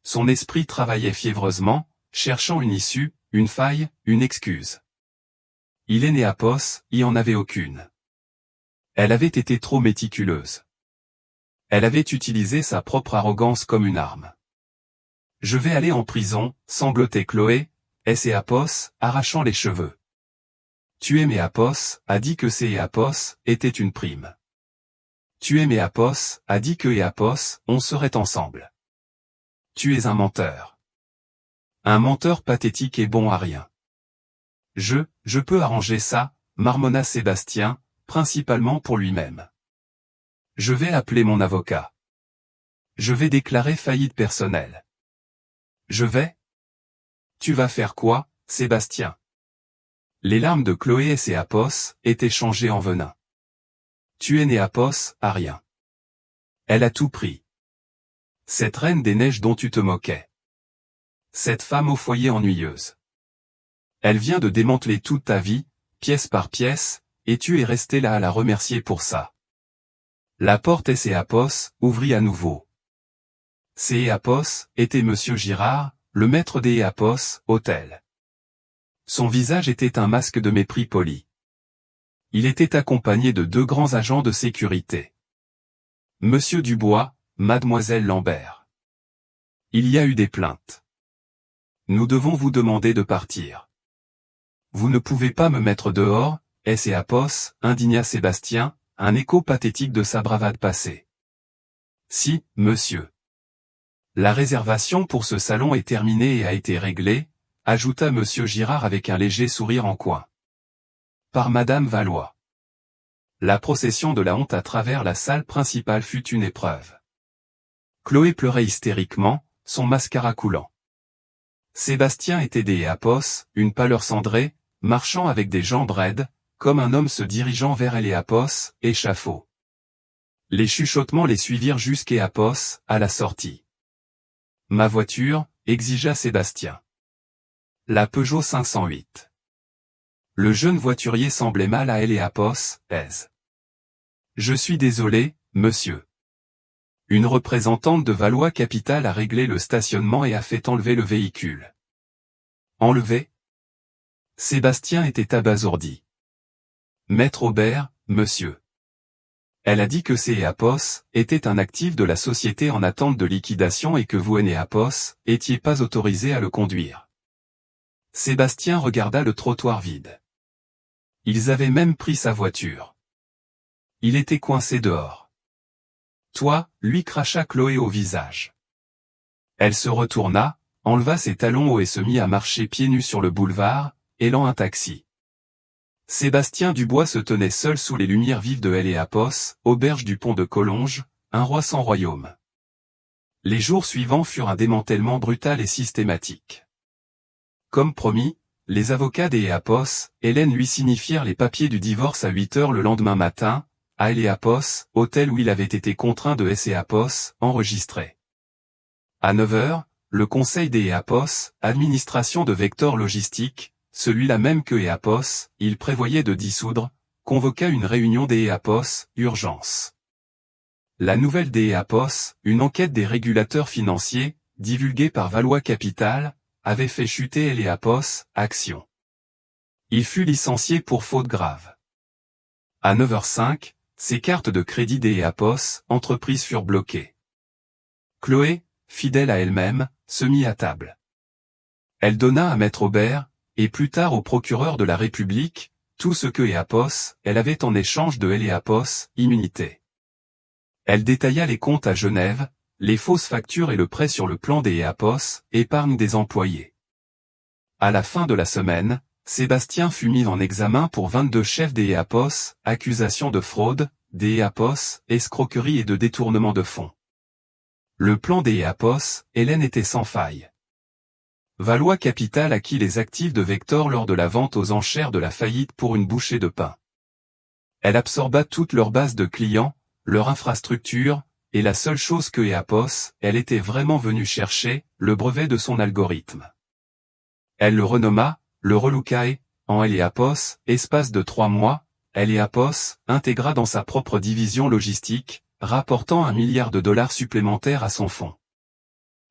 Son esprit travaillait fiévreusement, cherchant une issue, une faille, une excuse. Énéapos y en avait aucune. Elle avait été trop méticuleuse. Elle avait utilisé sa propre arrogance comme une arme. Je vais aller en prison, sanglotait Chloé, Énéapos, arrachant les cheveux. Tu Énéapos a dit que Énéapos était une prime. Tu Énéapos a dit que Énéapos, on serait ensemble. Tu es un menteur. Un menteur pathétique et bon à rien. Je peux arranger ça, marmonna Sébastien, principalement pour lui-même. Je vais appeler mon avocat. Je vais déclarer faillite personnelle. Je vais? Tu vas faire quoi, Sébastien? Les larmes de Chloé Énéapos étaient changées en venin. Tu Énéapos a rien. Elle a tout pris. Cette reine des neiges dont tu te moquais. Cette femme au foyer ennuyeuse. Elle vient de démanteler toute ta vie, pièce par pièce, et tu es resté là à la remercier pour ça. La porte S.A.P.O.S. ouvrit à nouveau. C.A.P.O.S. était Monsieur Girard, le maître des A.P.O.S. hôtel. Son visage était un masque de mépris poli. Il était accompagné de 2 grands agents de sécurité. Monsieur Dubois, Mademoiselle Lambert. Il y a eu des plaintes. Nous devons vous demander de partir. Vous ne pouvez pas me mettre dehors, S.A.P.O.S., indigna Sébastien, un écho pathétique de sa bravade passée. Si, monsieur. La réservation pour ce salon est terminée et a été réglée, ajouta Monsieur Girard avec un léger sourire en coin. Par Madame Valois. La procession de la honte à travers la salle principale fut une épreuve. Chloé pleurait hystériquement, son mascara coulant. Sébastien était des A.P.O.S., une pâleur cendrée, marchant avec des jambes raides, comme un homme se dirigeant vers A.P.O.S., échafaud. Les chuchotements les suivirent jusqu'à A.P.O.S., à la sortie. Ma voiture, exigea Sébastien. La Peugeot 508. Le jeune voiturier semblait mal à A.P.O.S., aise. Je suis désolé, monsieur. Une représentante de Valois Capital a réglé le stationnement et a fait enlever le véhicule. Enlevé? Sébastien était abasourdi. Maître Aubert, monsieur. Elle a dit que C.A.P.O.S. était un actif de la société en attente de liquidation et que vous A.P.O.S. étiez pas autorisé à le conduire. Sébastien regarda le trottoir vide. Ils avaient même pris sa voiture. Il était coincé dehors. Toi, lui cracha Chloé au visage. Elle se retourna, enleva ses talons hauts et se mit à marcher pieds nus sur le boulevard, élant un taxi. Sébastien Dubois se tenait seul sous les lumières vives de L.A.P.O.S., auberge du pont de Collonges, un roi sans royaume. Les jours suivants furent un démantèlement brutal et systématique. Comme promis, les avocats des A.P.O.S., Hélène lui signifièrent les papiers du divorce à 8 heures le lendemain matin, à L.A.P.O.S., hôtel où il avait été contraint de S.A.P.O.S., enregistré. À 9 heures, le conseil des A.P.O.S., administration de Vector Logistique, celui-là même que A.P.O.S., il prévoyait de dissoudre, convoqua une réunion des A.P.O.S., urgence. La nouvelle des A.P.O.S., une enquête des régulateurs financiers, divulguée par Valois Capital, avait fait chuter les A.P.O.S., action. Il fut licencié pour faute grave. À 9h05, ses cartes de crédit des A.P.O.S., entreprises furent bloquées. Chloé, fidèle à elle-même, se mit à table. Elle donna à Maître Aubert, et plus tard au procureur de la République, tout ce que A.P.O.S., elle avait en échange de A.P.O.S., immunité. Elle détailla les comptes à Genève, les fausses factures et le prêt sur le plan des A.P.O.S., épargne des employés. À la fin de la semaine, Sébastien fut mis en examen pour 22 chefs des A.P.O.S., accusations de fraude, des A.P.O.S., escroquerie et de détournement de fonds. Le plan des A.P.O.S., Hélène était sans faille. Valois Capital acquit les actifs de Vector lors de la vente aux enchères de la faillite pour une bouchée de pain. Elle absorba toute leur base de clients, leur infrastructure, et la seule chose que A.P.O.S., elle était vraiment venue chercher, le brevet de son algorithme. Elle le renomma, le relooka et, en A.P.O.S., espace de 3 mois, A.P.O.S. intégra dans sa propre division logistique, rapportant $1 milliard supplémentaires à son fonds.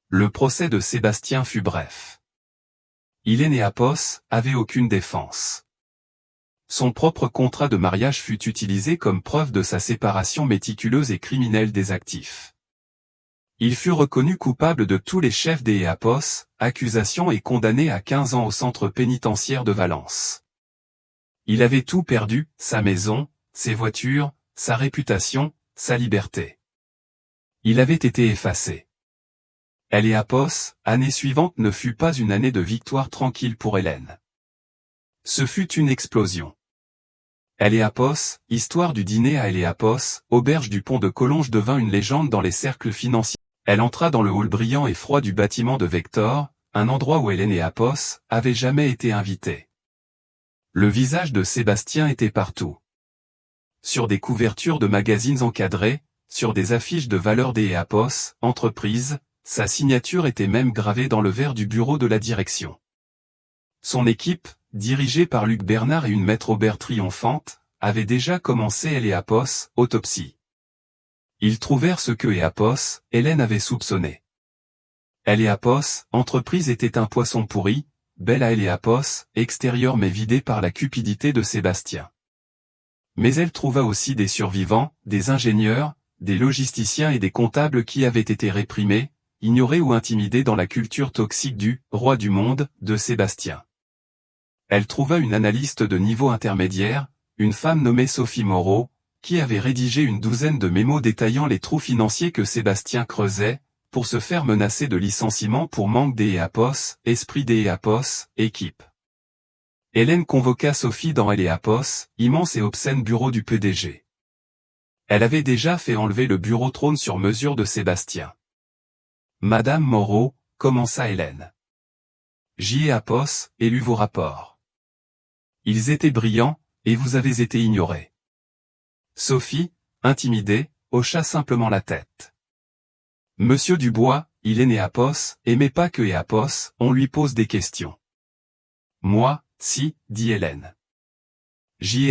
Le procès de Sébastien fut bref. A.P.O.S. avait aucune défense. Son propre contrat de mariage fut utilisé comme preuve de sa séparation méticuleuse et criminelle des actifs. Il fut reconnu coupable de tous les chefs des A.P.O.S., accusation et condamné à 15 ans au centre pénitentiaire de Valence. Il avait tout perdu, sa maison, ses voitures, sa réputation, sa liberté. Il avait été effacé. A.P.O.S., année suivante ne fut pas une année de victoire tranquille pour Hélène. Ce fut une explosion. A.P.O.S., histoire du dîner à A.P.O.S., auberge du pont de Collonges devint une légende dans les cercles financiers. Elle entra dans le hall brillant et froid du bâtiment de Vector, un endroit où Hélène A.P.O.S. avait jamais été invitée. Le visage de Sébastien était partout. Sur des couvertures de magazines encadrés, sur des affiches de valeur des A.P.O.S., entreprises, sa signature était même gravée dans le verre du bureau de la direction. Son équipe, dirigée par Luc Bernard et une maître Aubert triomphante, avait déjà commencé Eléapos, autopsie. Ils trouvèrent ce que Hélène avait soupçonné. Eléapos, entreprise était un poisson pourri, belle à Eléapos, extérieur mais vidé par la cupidité de Sébastien. Mais elle trouva aussi des survivants, des ingénieurs, des logisticiens et des comptables qui avaient été réprimés, ignorés ou intimidés dans la culture toxique du « roi du monde » de Sébastien. Elle trouva une analyste de niveau intermédiaire, une femme nommée Sophie Moreau, qui avait rédigé une douzaine de mémos détaillant les trous financiers que Sébastien creusait, pour se faire menacer de licenciement pour manque d'Eléapos, esprit d'Eléapos, équipe. Hélène convoqua Sophie dans Eléapos, immense et obscène bureau du PDG. Elle avait déjà fait enlever le bureau trône sur mesure de Sébastien. Madame Moreau, commença Hélène. J'Apos, ai lu vos rapports. Ils étaient brillants, et vous avez été ignorés. Sophie, intimidée, hocha simplement la tête. Monsieur Dubois, il est né Apos, aimait pas que Apos, on lui pose des questions. Moi, si, dit Hélène.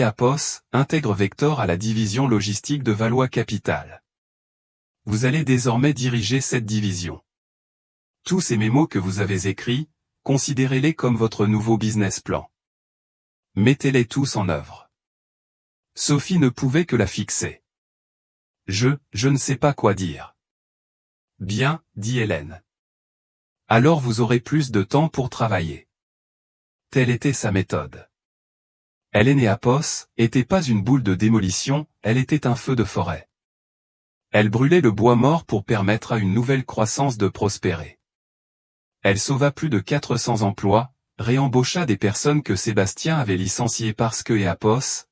Apos, intègre Vector à la division logistique de Valois Capital. Vous allez désormais diriger cette division. Tous ces mémos que vous avez écrits, considérez-les comme votre nouveau business plan. Mettez-les tous en œuvre. Sophie ne pouvait que la fixer. Je ne sais pas quoi dire. Bien, dit Hélène. Alors vous aurez plus de temps pour travailler. Telle était sa méthode. Eléapos était pas une boule de démolition, elle était un feu de forêt. Elle brûlait le bois mort pour permettre à une nouvelle croissance de prospérer. Elle sauva plus de 400 emplois, réembaucha des personnes que Sébastien avait licenciées parce que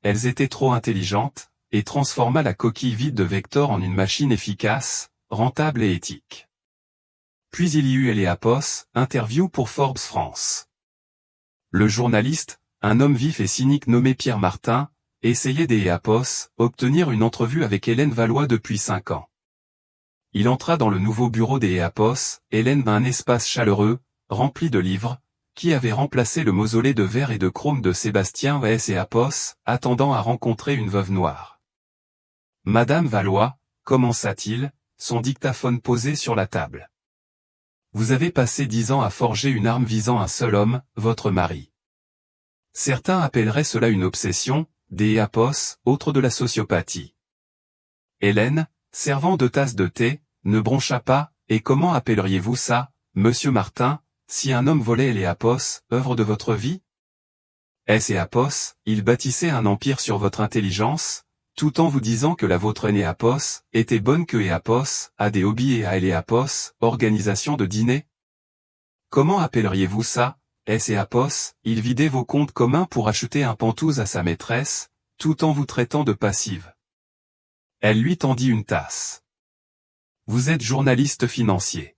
elles étaient trop intelligentes, et transforma la coquille vide de Vector en une machine efficace, rentable et éthique. Puis il y eut Eléapos, interview pour Forbes France. Le journaliste, un homme vif et cynique nommé Pierre Martin, essayait d'Eléapos, obtenir une entrevue avec Hélène Valois depuis 5 ans. Il entra dans le nouveau bureau d'Eléapos, Hélène d'un espace chaleureux, rempli de livres, qui avait remplacé le mausolée de verre et de chrome de Sébastien Eléapos, attendant à rencontrer une veuve noire. Madame Valois, commença-t-il, son dictaphone posé sur la table. Vous avez passé 10 ans à forger une arme visant un seul homme, votre mari. Certains appelleraient cela une obsession, d'Eléapos, autres de la sociopathie. Hélène, servant 2 tasses de thé, ne broncha pas, et comment appelleriez-vous ça, monsieur Martin, si un homme volait Eléapos, œuvre de votre vie? Eléapos, il bâtissait un empire sur votre intelligence, tout en vous disant que la vôtre Eléapos était bonne que Eléapos a des hobbies et à Eléapos, organisation de dîner? Comment appelleriez-vous ça? Eléapos, il vidait vos comptes communs pour acheter un pantouse à sa maîtresse, tout en vous traitant de passive. Elle lui tendit une tasse. Vous êtes journaliste financier.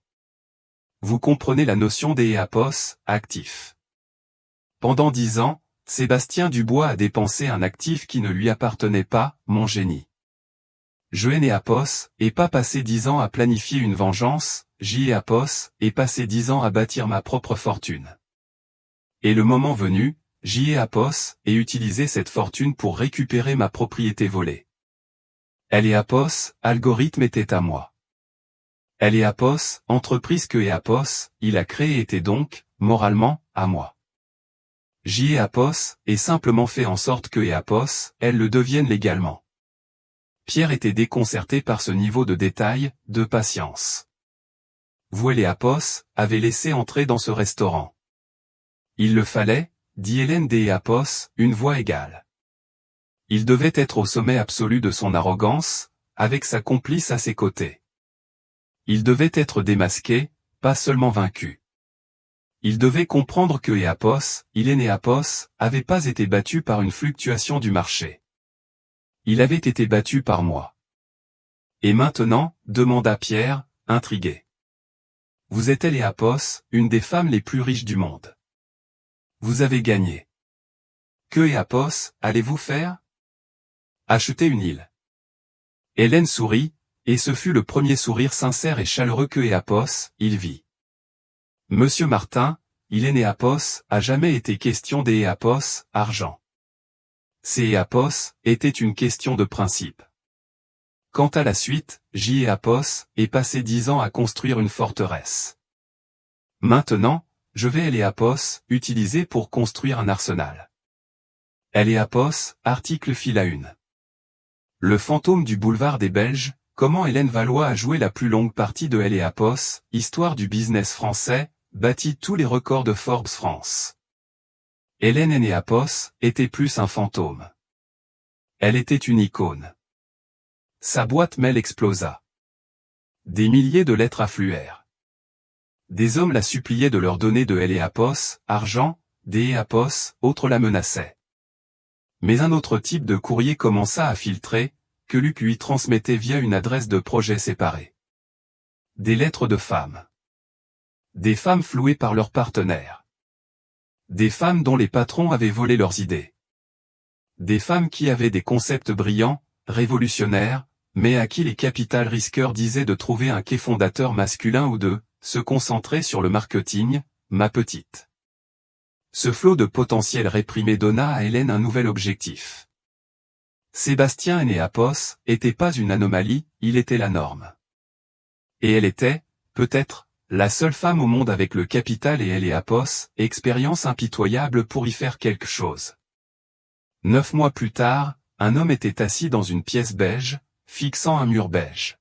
Vous comprenez la notion d'Eléapos, actif. Pendant 10 ans, Sébastien Dubois a dépensé un actif qui ne lui appartenait pas, mon génie. Je Eléapos, ai pas passé 10 ans à planifier une vengeance, Eléapos, ai passé 10 ans à bâtir ma propre fortune. Et le moment venu, Eléapos, ai utilisé cette fortune pour récupérer ma propriété volée. Eléapos, algorithme était à moi. Eléapos, entreprise que Eléapos, il a créée était donc, moralement, à moi. Eléapos, ai simplement fait en sorte que Eléapos, elle le devienne légalement. Pierre était déconcerté par ce niveau de détail, de patience. Vous Eléapos, avez laissé entrer dans ce restaurant. Il le fallait, dit Hélène d'Eléapos, une voix égale. Il devait être au sommet absolu de son arrogance, avec sa complice à ses côtés. Il devait être démasqué, pas seulement vaincu. Il devait comprendre que Eléapos, avait pas été battu par une fluctuation du marché. Il avait été battu par moi. Et maintenant, demanda Pierre, intrigué. Vous êtes Eléapos, une des femmes les plus riches du monde. Vous avez gagné. Que Eléapos, allez-vous faire? Acheter une île. Hélène sourit, et ce fut le premier sourire sincère et chaleureux que Eléapos, il vit. Monsieur Martin, il est né Apos, a jamais été question des Apos, argent. Ces Apos était une question de principe. Quant à la suite, J. Apos est passé 10 ans à construire une forteresse. Maintenant, je vais Apos, utiliser pour construire un arsenal. Apos, article fil à une. Le fantôme du boulevard des Belges, comment Hélène Valois a joué la plus longue partie de Apos, histoire du business français, battit tous les records de Forbes France. Hélène Apos était plus un fantôme. Elle était une icône. Sa boîte mail explosa. Des milliers de lettres affluèrent. Des hommes la suppliaient de leur donner de Apos, argent, des Apos, autres la menaçaient. Mais un autre type de courrier commença à filtrer, que Luc lui transmettait via une adresse de projet séparée. Des lettres de femmes. Des femmes flouées par leurs partenaires. Des femmes dont les patrons avaient volé leurs idées. Des femmes qui avaient des concepts brillants, révolutionnaires, mais à qui les capital risqueurs disaient de trouver un quai fondateur masculin ou de se concentrer sur le marketing, ma petite. Ce flot de potentiel réprimé donna à Hélène un nouvel objectif. Sébastien Apos était pas une anomalie, il était la norme. Et elle était, peut-être, la seule femme au monde avec le capital et Apos, expérience impitoyable pour y faire quelque chose. 9 mois plus tard, un homme était assis dans une pièce beige, fixant un mur beige.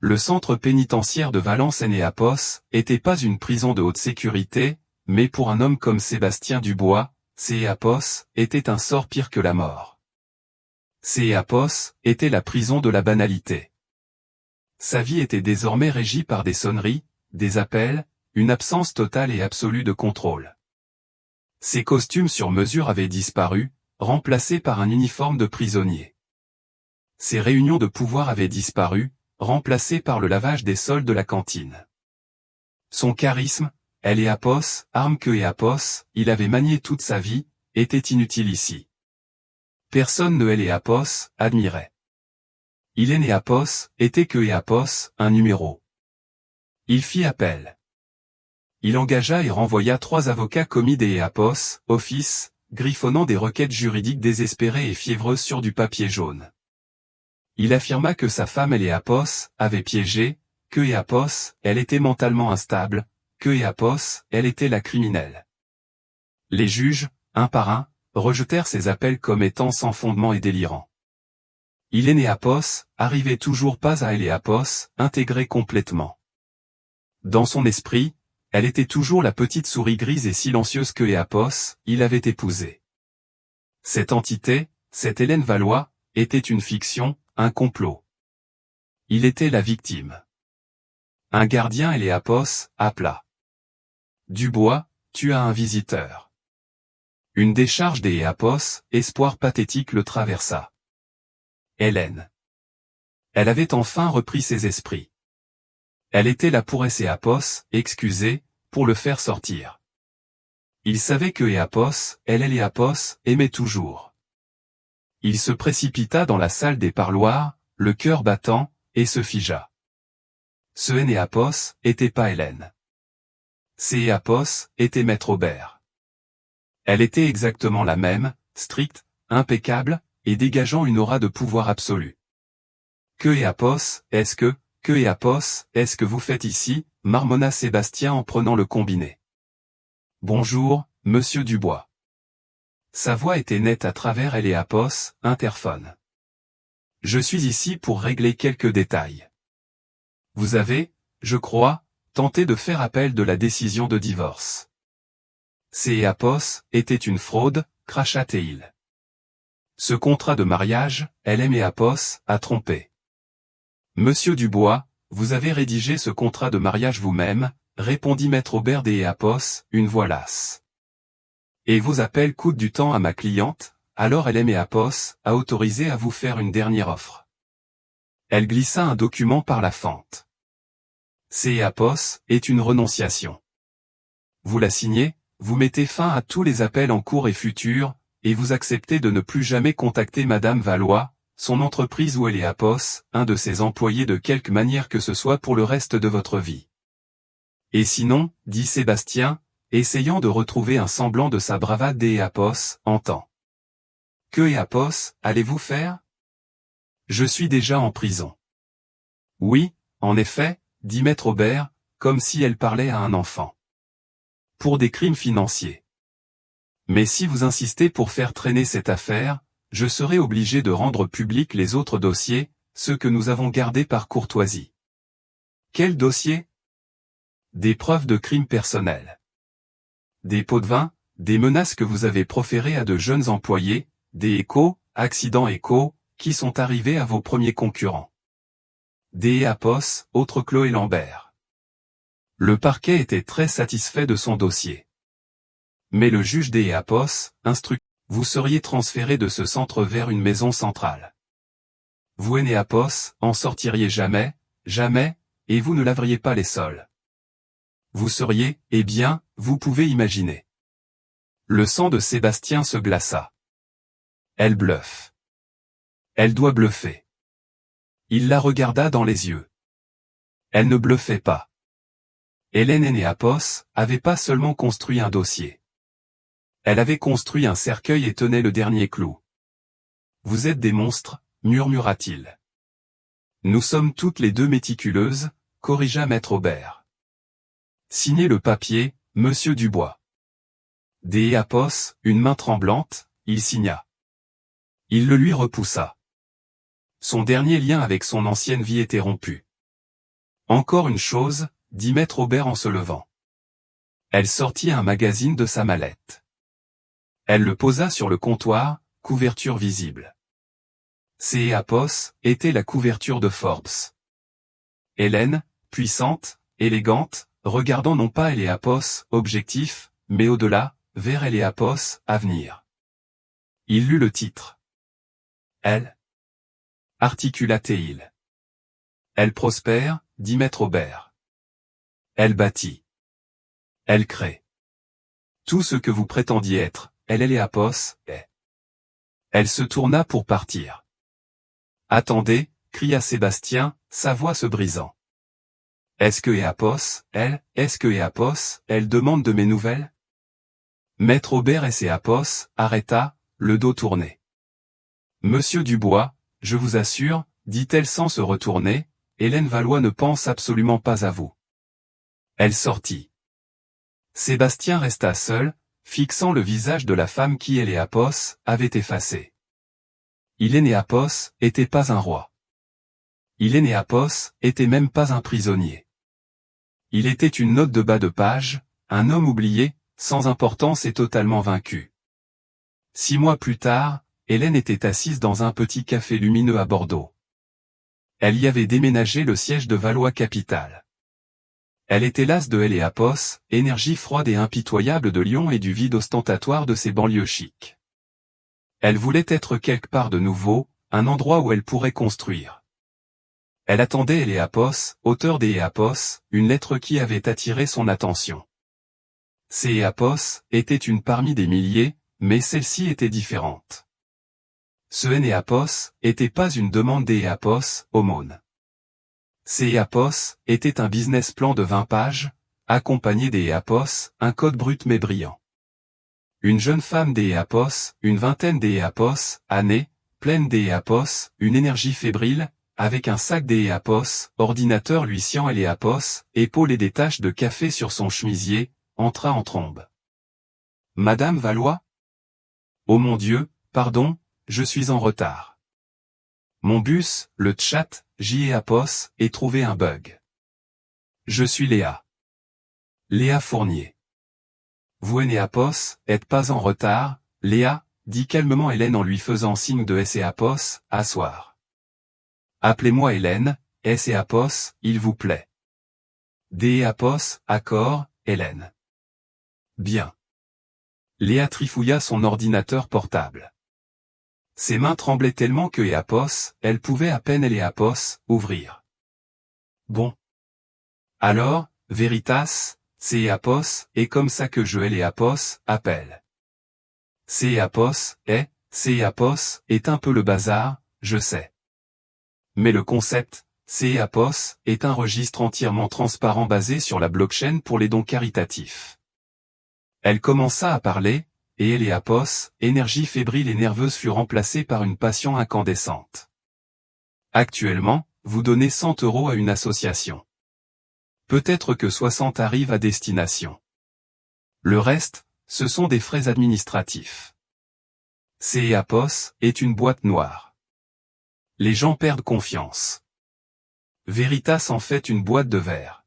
Le centre pénitentiaire de Valence Apos était pas une prison de haute sécurité, mais pour un homme comme Sébastien Dubois, Apos était un sort pire que la mort. Apos était la prison de la banalité. Sa vie était désormais régie par des sonneries, des appels, une absence totale et absolue de contrôle. Ses costumes sur mesure avaient disparu, remplacés par un uniforme de prisonnier. Ses réunions de pouvoir avaient disparu, remplacées par le lavage des sols de la cantine. Son charisme, Apos, arme que Apos, il avait manié toute sa vie, était inutile ici. Personne ne Apos admirait. Il Apos était que Apos, un numéro. Il fit appel. Il engagea et renvoya 3 avocats commis des Apos, office, griffonnant des requêtes juridiques désespérées et fiévreuses sur du papier jaune. Il affirma que sa femme Apos avait piégé, que Apos, elle était mentalement instable, que Apos, elle était la criminelle. Les juges, un par un, rejetèrent ces appels comme étant sans fondement et délirants. Il Apos, arrivait toujours pas à Apos, intégré complètement. Dans son esprit, elle était toujours la petite souris grise et silencieuse que Apos, il avait épousée. Cette entité, cette Hélène Valois, était une fiction, un complot. Il était la victime. Un gardien Apos appela. Dubois, tu as un visiteur. Une décharge des Apos, espoir pathétique le traversa. Hélène. Elle avait enfin repris ses esprits. Elle était là pour Apos, excusez, pour le faire sortir. Il savait que Apos, Apos, aimait toujours. Il se précipita dans la salle des parloirs, le cœur battant, et se figea. Ce Apos était pas Hélène. Apos était Maître Aubert. Elle était exactement la même, stricte, impeccable, et dégageant une aura de pouvoir absolu. Que Apos, est-ce que Apos, est-ce que vous faites ici, marmonna Sébastien en prenant le combiné. Bonjour, monsieur Dubois. Sa voix était nette à travers Apos, interphone. Je suis ici pour régler quelques détails. Vous avez, je crois, tenté de faire appel de la décision de divorce. Apos était une fraude, cracha Théil. Ce contrat de mariage, Apos, a trompé. Monsieur Dubois, vous avez rédigé ce contrat de mariage vous-même, répondit Maître Aubert des Apos, une voix lasse. Et vos appels coûtent du temps à ma cliente, alors Apos a autorisé à vous faire une dernière offre. Elle glissa un document par la fente. Apos est une renonciation. Vous la signez, vous mettez fin à tous les appels en cours et futurs, et vous acceptez de ne plus jamais contacter Madame Valois, son entreprise ou Apos, un de ses employés de quelque manière que ce soit pour le reste de votre vie. Et sinon, dit Sébastien, essayant de retrouver un semblant de sa bravade d'Éapos, entend. Que Éapos, allez-vous faire? Je suis déjà en prison. Oui, en effet, dit Maître Aubert, comme si elle parlait à un enfant. Pour des crimes financiers. Mais si vous insistez pour faire traîner cette affaire, je serai obligé de rendre publics les autres dossiers, ceux que nous avons gardés par courtoisie. Quels dossiers? Des preuves de crimes personnels. Des pots de vin, des menaces que vous avez proférées à de jeunes employés, des échos, accidents échos, qui sont arrivés à vos premiers concurrents. Des Éapos, autres Chloé Lambert. Le parquet était très satisfait de son dossier. Mais le juge des Éapos, vous seriez transféré de ce centre vers une maison centrale. Vous Éapos, en sortiriez jamais, jamais, et vous ne laveriez pas les sols. Vous seriez, eh bien, vous pouvez imaginer. Le sang de Sébastien se glaça. Elle bluffe. Elle doit bluffer. Il la regarda dans les yeux. Elle ne bluffait pas. Hélène Éapos avait pas seulement construit un dossier. Elle avait construit un cercueil et tenait le dernier clou. Vous êtes des monstres, murmura-t-il. Nous sommes toutes les deux méticuleuses, corrigea Maître Aubert. Signez le papier, Monsieur Dubois. Des Éapos, une main tremblante, il signa. Il le lui repoussa. Son dernier lien avec son ancienne vie était rompu. Encore une chose, dit Maître Aubert en se levant. Elle sortit un magazine de sa mallette. Elle le posa sur le comptoir, couverture visible. Ces Éapos était la couverture de Forbes. Hélène, puissante, élégante, regardant non pas Éapos, objectif, mais au-delà, vers Éapos, avenir. Il lut le titre. Elle. Articula-t-il. Elle prospère, dit Maître Aubert. Elle bâtit. Elle crée. Tout ce que vous prétendiez être, Éapos, est. Elle se tourna pour partir. Attendez, cria Sébastien, sa voix se brisant. Est-ce que Éapos, elle demande de mes nouvelles? Maître Aubert et Éapos, arrêta, le dos tourné. Monsieur Dubois, je vous assure, dit-elle sans se retourner, Hélène Valois ne pense absolument pas à vous. Elle sortit. Sébastien resta seul, fixant le visage de la femme qui Éapos avait effacé. Éapos était pas un roi. Éapos était même pas un prisonnier. Il était une note de bas de page, un homme oublié, sans importance et totalement vaincu. 6 mois plus tard, Hélène était assise dans un petit café lumineux à Bordeaux. Elle y avait déménagé le siège de Valois Capital. Elle était lasse de Éapos, énergie froide et impitoyable de Lyon et du vide ostentatoire de ses banlieues chics. Elle voulait être quelque part de nouveau, un endroit où elle pourrait construire. Elle attendait Éapos, auteur des Éapos, une lettre qui avait attiré son attention. Ces Éapos étaient une parmi des milliers, mais celle-ci était différente. Ce Éapos était pas une demande d'Éapos, aumône. Ces Éapos était un business plan de 20 pages, accompagné d'Éapos, un code brut mais brillant. Une jeune femme d'Éapos, une vingtaine d'Éapos, années, pleine d'Éapos, une énergie fébrile, avec un sac d'Éapos, ordinateur lui sciant Éapos, épaules et des taches de café sur son chemisier, entra en trombe. Madame Valois? Oh mon Dieu, pardon, je suis en retard. Mon bus, le chat, Éapos, est trouvé un bug. Je suis Léa. Léa Fournier. Vous Éapos, êtes pas en retard, Léa, dit calmement Hélène en lui faisant signe de Éapos, asseoir. Appelez-moi Hélène, Éapos, il vous plaît. Éapos, accord, Hélène. Bien. Léa trifouilla son ordinateur portable. Ses mains tremblaient tellement que Éapos, elle pouvait à peine Éapos, ouvrir. Bon. Alors, Veritas, c'est Éapos, et comme ça que je Éapos, appelle. C'est Éapos, est un peu le bazar, je sais. Mais le concept, c'est Éapos, est un registre entièrement transparent basé sur la blockchain pour les dons caritatifs. Elle commença à parler, et Eléapos, énergie fébrile et nerveuse fut remplacée par une passion incandescente. Actuellement, vous donnez 100 € à une association. Peut-être que 60 arrivent à destination. Le reste, ce sont des frais administratifs. Eléapos est une boîte noire. Les gens perdent confiance. Veritas en fait une boîte de verre.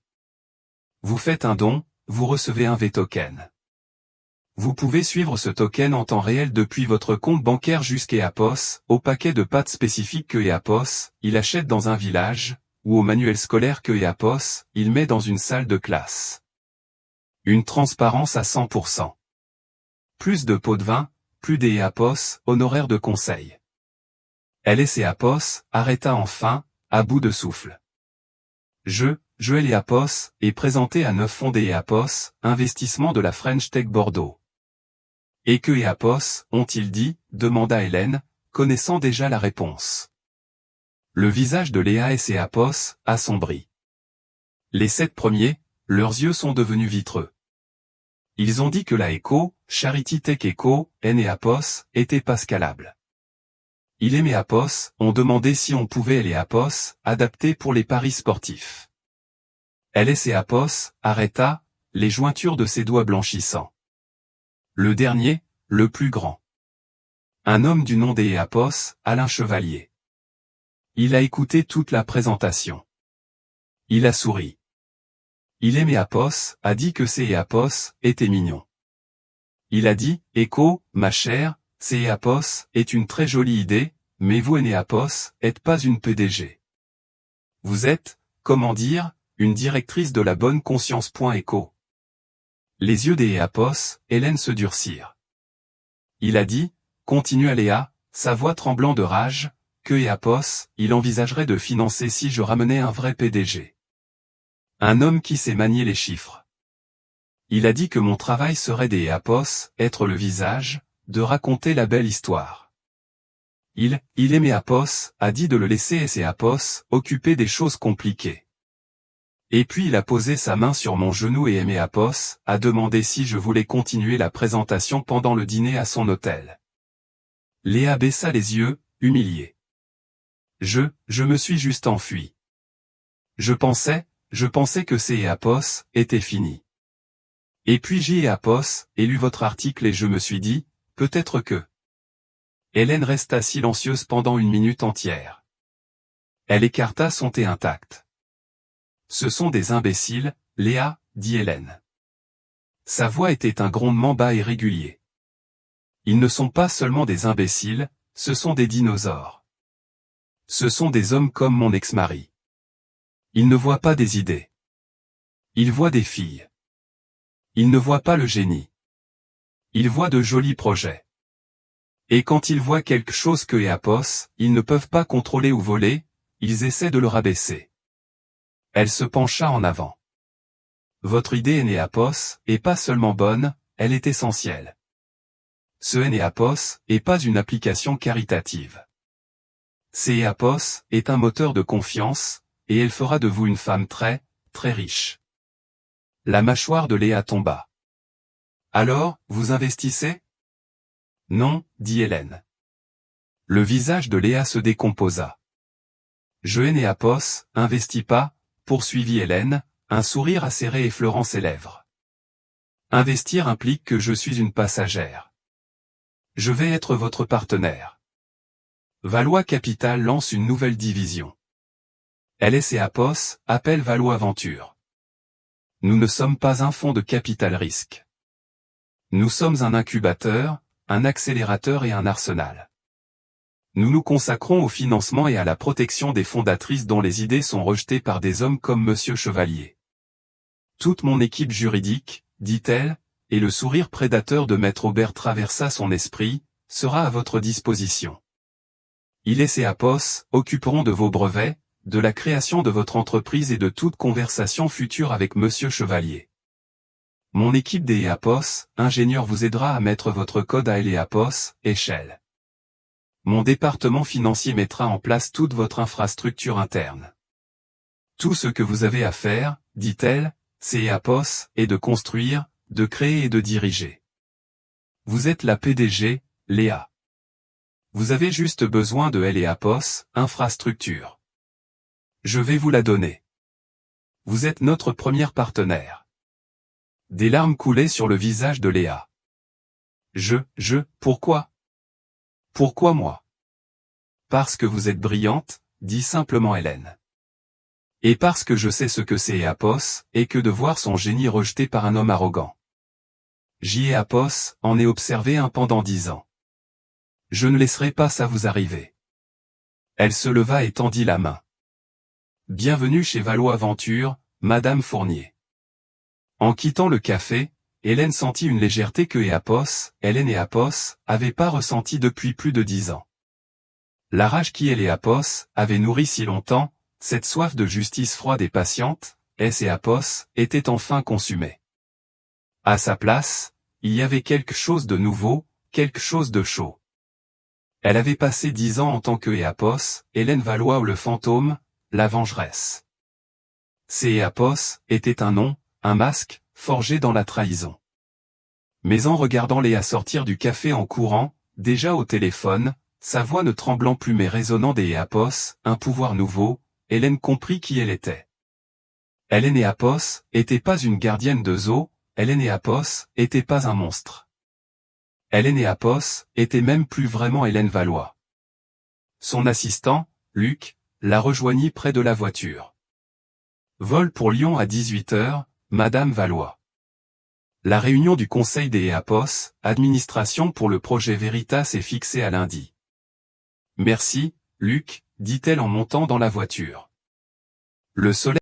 Vous faites un don, vous recevez un V-token. Vous pouvez suivre ce token en temps réel depuis votre compte bancaire jusqu'Eléapos, au paquet de pâtes spécifiques que Eléapos, il achète dans un village, ou au manuel scolaire que Eléapos, il met dans une salle de classe. Une transparence à 100%. Plus de pots de vin, plus d'Eléapos, honoraires de conseil. Eléapos arrêta enfin, à bout de souffle. Eléapos, est présenté à 9 fonds d'Eléapos, investissement de la French Tech Bordeaux. Et que Eléapos, ont-ils dit, demanda Hélène, connaissant déjà la réponse. Le visage de Léa et Eléapos assombrit. Les 7 premiers, leurs yeux sont devenus vitreux. Ils ont dit que la Eco, Charity Tech Eco, Eléapos, était pas scalable. Eléapos ont demandé si on pouvait Eléapos adapter pour les paris sportifs. Eléapos arrêta les jointures de ses doigts blanchissants. Le dernier, le plus grand. Un homme du nom d'Eléapos, Alain Chevalier. Il a écouté toute la présentation. Il a souri. Eléapos a dit que Eléapos était mignon. Il a dit, Eco, ma chère, Eléapos est une très jolie idée, mais vous Eléapos, êtes pas une PDG. Vous êtes, comment dire, une directrice de la bonne conscience. Eco. Les yeux d'Eléapos, Hélène se durcirent. Il a dit, continua Léa, sa voix tremblant de rage, que Eléapos, il envisagerait de financer si je ramenais un vrai PDG. Un homme qui sait manier les chiffres. Il a dit que mon travail serait d'Eléapos, être le visage, de raconter la belle histoire. Eléapos a dit de le laisser Eléapos occuper des choses compliquées. Et puis il a posé sa main sur mon genou et Eléapos a demandé si je voulais continuer la présentation pendant le dîner à son hôtel. Léa baissa les yeux, humiliée. Je me suis juste enfui. Je pensais que Eléapos était fini. Et puis Eléapos ai lu votre article et je me suis dit, peut-être que... Hélène resta silencieuse pendant 1 minute entière. Elle écarta son thé intact. Ce sont des imbéciles, Léa, dit Hélène. Sa voix était un grondement bas et régulier. Ils ne sont pas seulement des imbéciles, ce sont des dinosaures. Ce sont des hommes comme mon ex-mari. Ils ne voient pas des idées. Ils voient des filles. Ils ne voient pas le génie. Ils voient de jolis projets. Et quand ils voient quelque chose que Eléapos, ils ne peuvent pas contrôler ou voler, ils essaient de le rabaisser. Elle se pencha en avant. Votre idée Eléapos est pas seulement bonne, elle est essentielle. Ce Eléapos est pas une application caritative. Eléapos est un moteur de confiance, et elle fera de vous une femme très, très riche. La mâchoire de Léa tomba. Alors, vous investissez? Non, dit Hélène. Le visage de Léa se décomposa. Eléapos investit pas, poursuivit Hélène, un sourire acéré effleurant ses lèvres. Investir implique que je suis une passagère. Je vais être votre partenaire. Valois Capital lance une nouvelle division. Eléapos appelle Valois Aventure. Nous ne sommes pas un fonds de capital risque. Nous sommes un incubateur, un accélérateur et un arsenal. Nous nous consacrons au financement et à la protection des fondatrices dont les idées sont rejetées par des hommes comme Monsieur Chevalier. Toute mon équipe juridique, dit-elle, et le sourire prédateur de Maître Aubert traversa son esprit, sera à votre disposition. Eléapos occuperont de vos brevets, de la création de votre entreprise et de toute conversation future avec Monsieur Chevalier. Mon équipe d'Eléapos, ingénieur vous aidera à mettre votre code à Eléapos, échelle. Mon département financier mettra en place toute votre infrastructure interne. Tout ce que vous avez à faire, dit-elle, Eléapos, est de construire, de créer et de diriger. Vous êtes la PDG, Léa. Vous avez juste besoin de L&APOS, infrastructure. Je vais vous la donner. Vous êtes notre première partenaire. Des larmes coulaient sur le visage de Léa. Pourquoi? Pourquoi moi? Parce que vous êtes brillante, dit simplement Hélène. Et parce que je sais ce que c'est Apos, et que de voir son génie rejeté par un homme arrogant. J'y ai Apos, en ai observé un pendant 10 ans. Je ne laisserai pas ça vous arriver. Elle se leva et tendit la main. Bienvenue chez Valo Aventure, Madame Fournier. En quittant le café, Hélène sentit une légèreté que Hélène et Apos, avaient pas ressentie depuis plus de 10 ans. La rage qui elle et Apos, avaient nourri si longtemps, cette soif de justice froide et patiente, et Apos, était enfin consumée. À sa place, il y avait quelque chose de nouveau, quelque chose de chaud. Elle avait passé 10 ans en tant que Apos, Hélène Valois ou le fantôme, la vengeresse. C'est Apos, était un nom, un masque, forgé dans la trahison. Mais en regardant Léa sortir du café en courant, déjà au téléphone, sa voix ne tremblant plus mais résonnant des Apos, un pouvoir nouveau, Hélène comprit qui elle était. Hélène Apos, était pas une gardienne de zoo, Hélène Apos, était pas un monstre. Hélène Apos, était même plus vraiment Hélène Valois. Son assistant, Luc, la rejoignit près de la voiture. Vol pour Lyon à 18h, Madame Valois. La réunion du conseil des Apos, administration pour le projet Veritas est fixée à lundi. Merci, Luc, dit-elle en montant dans la voiture. Le soleil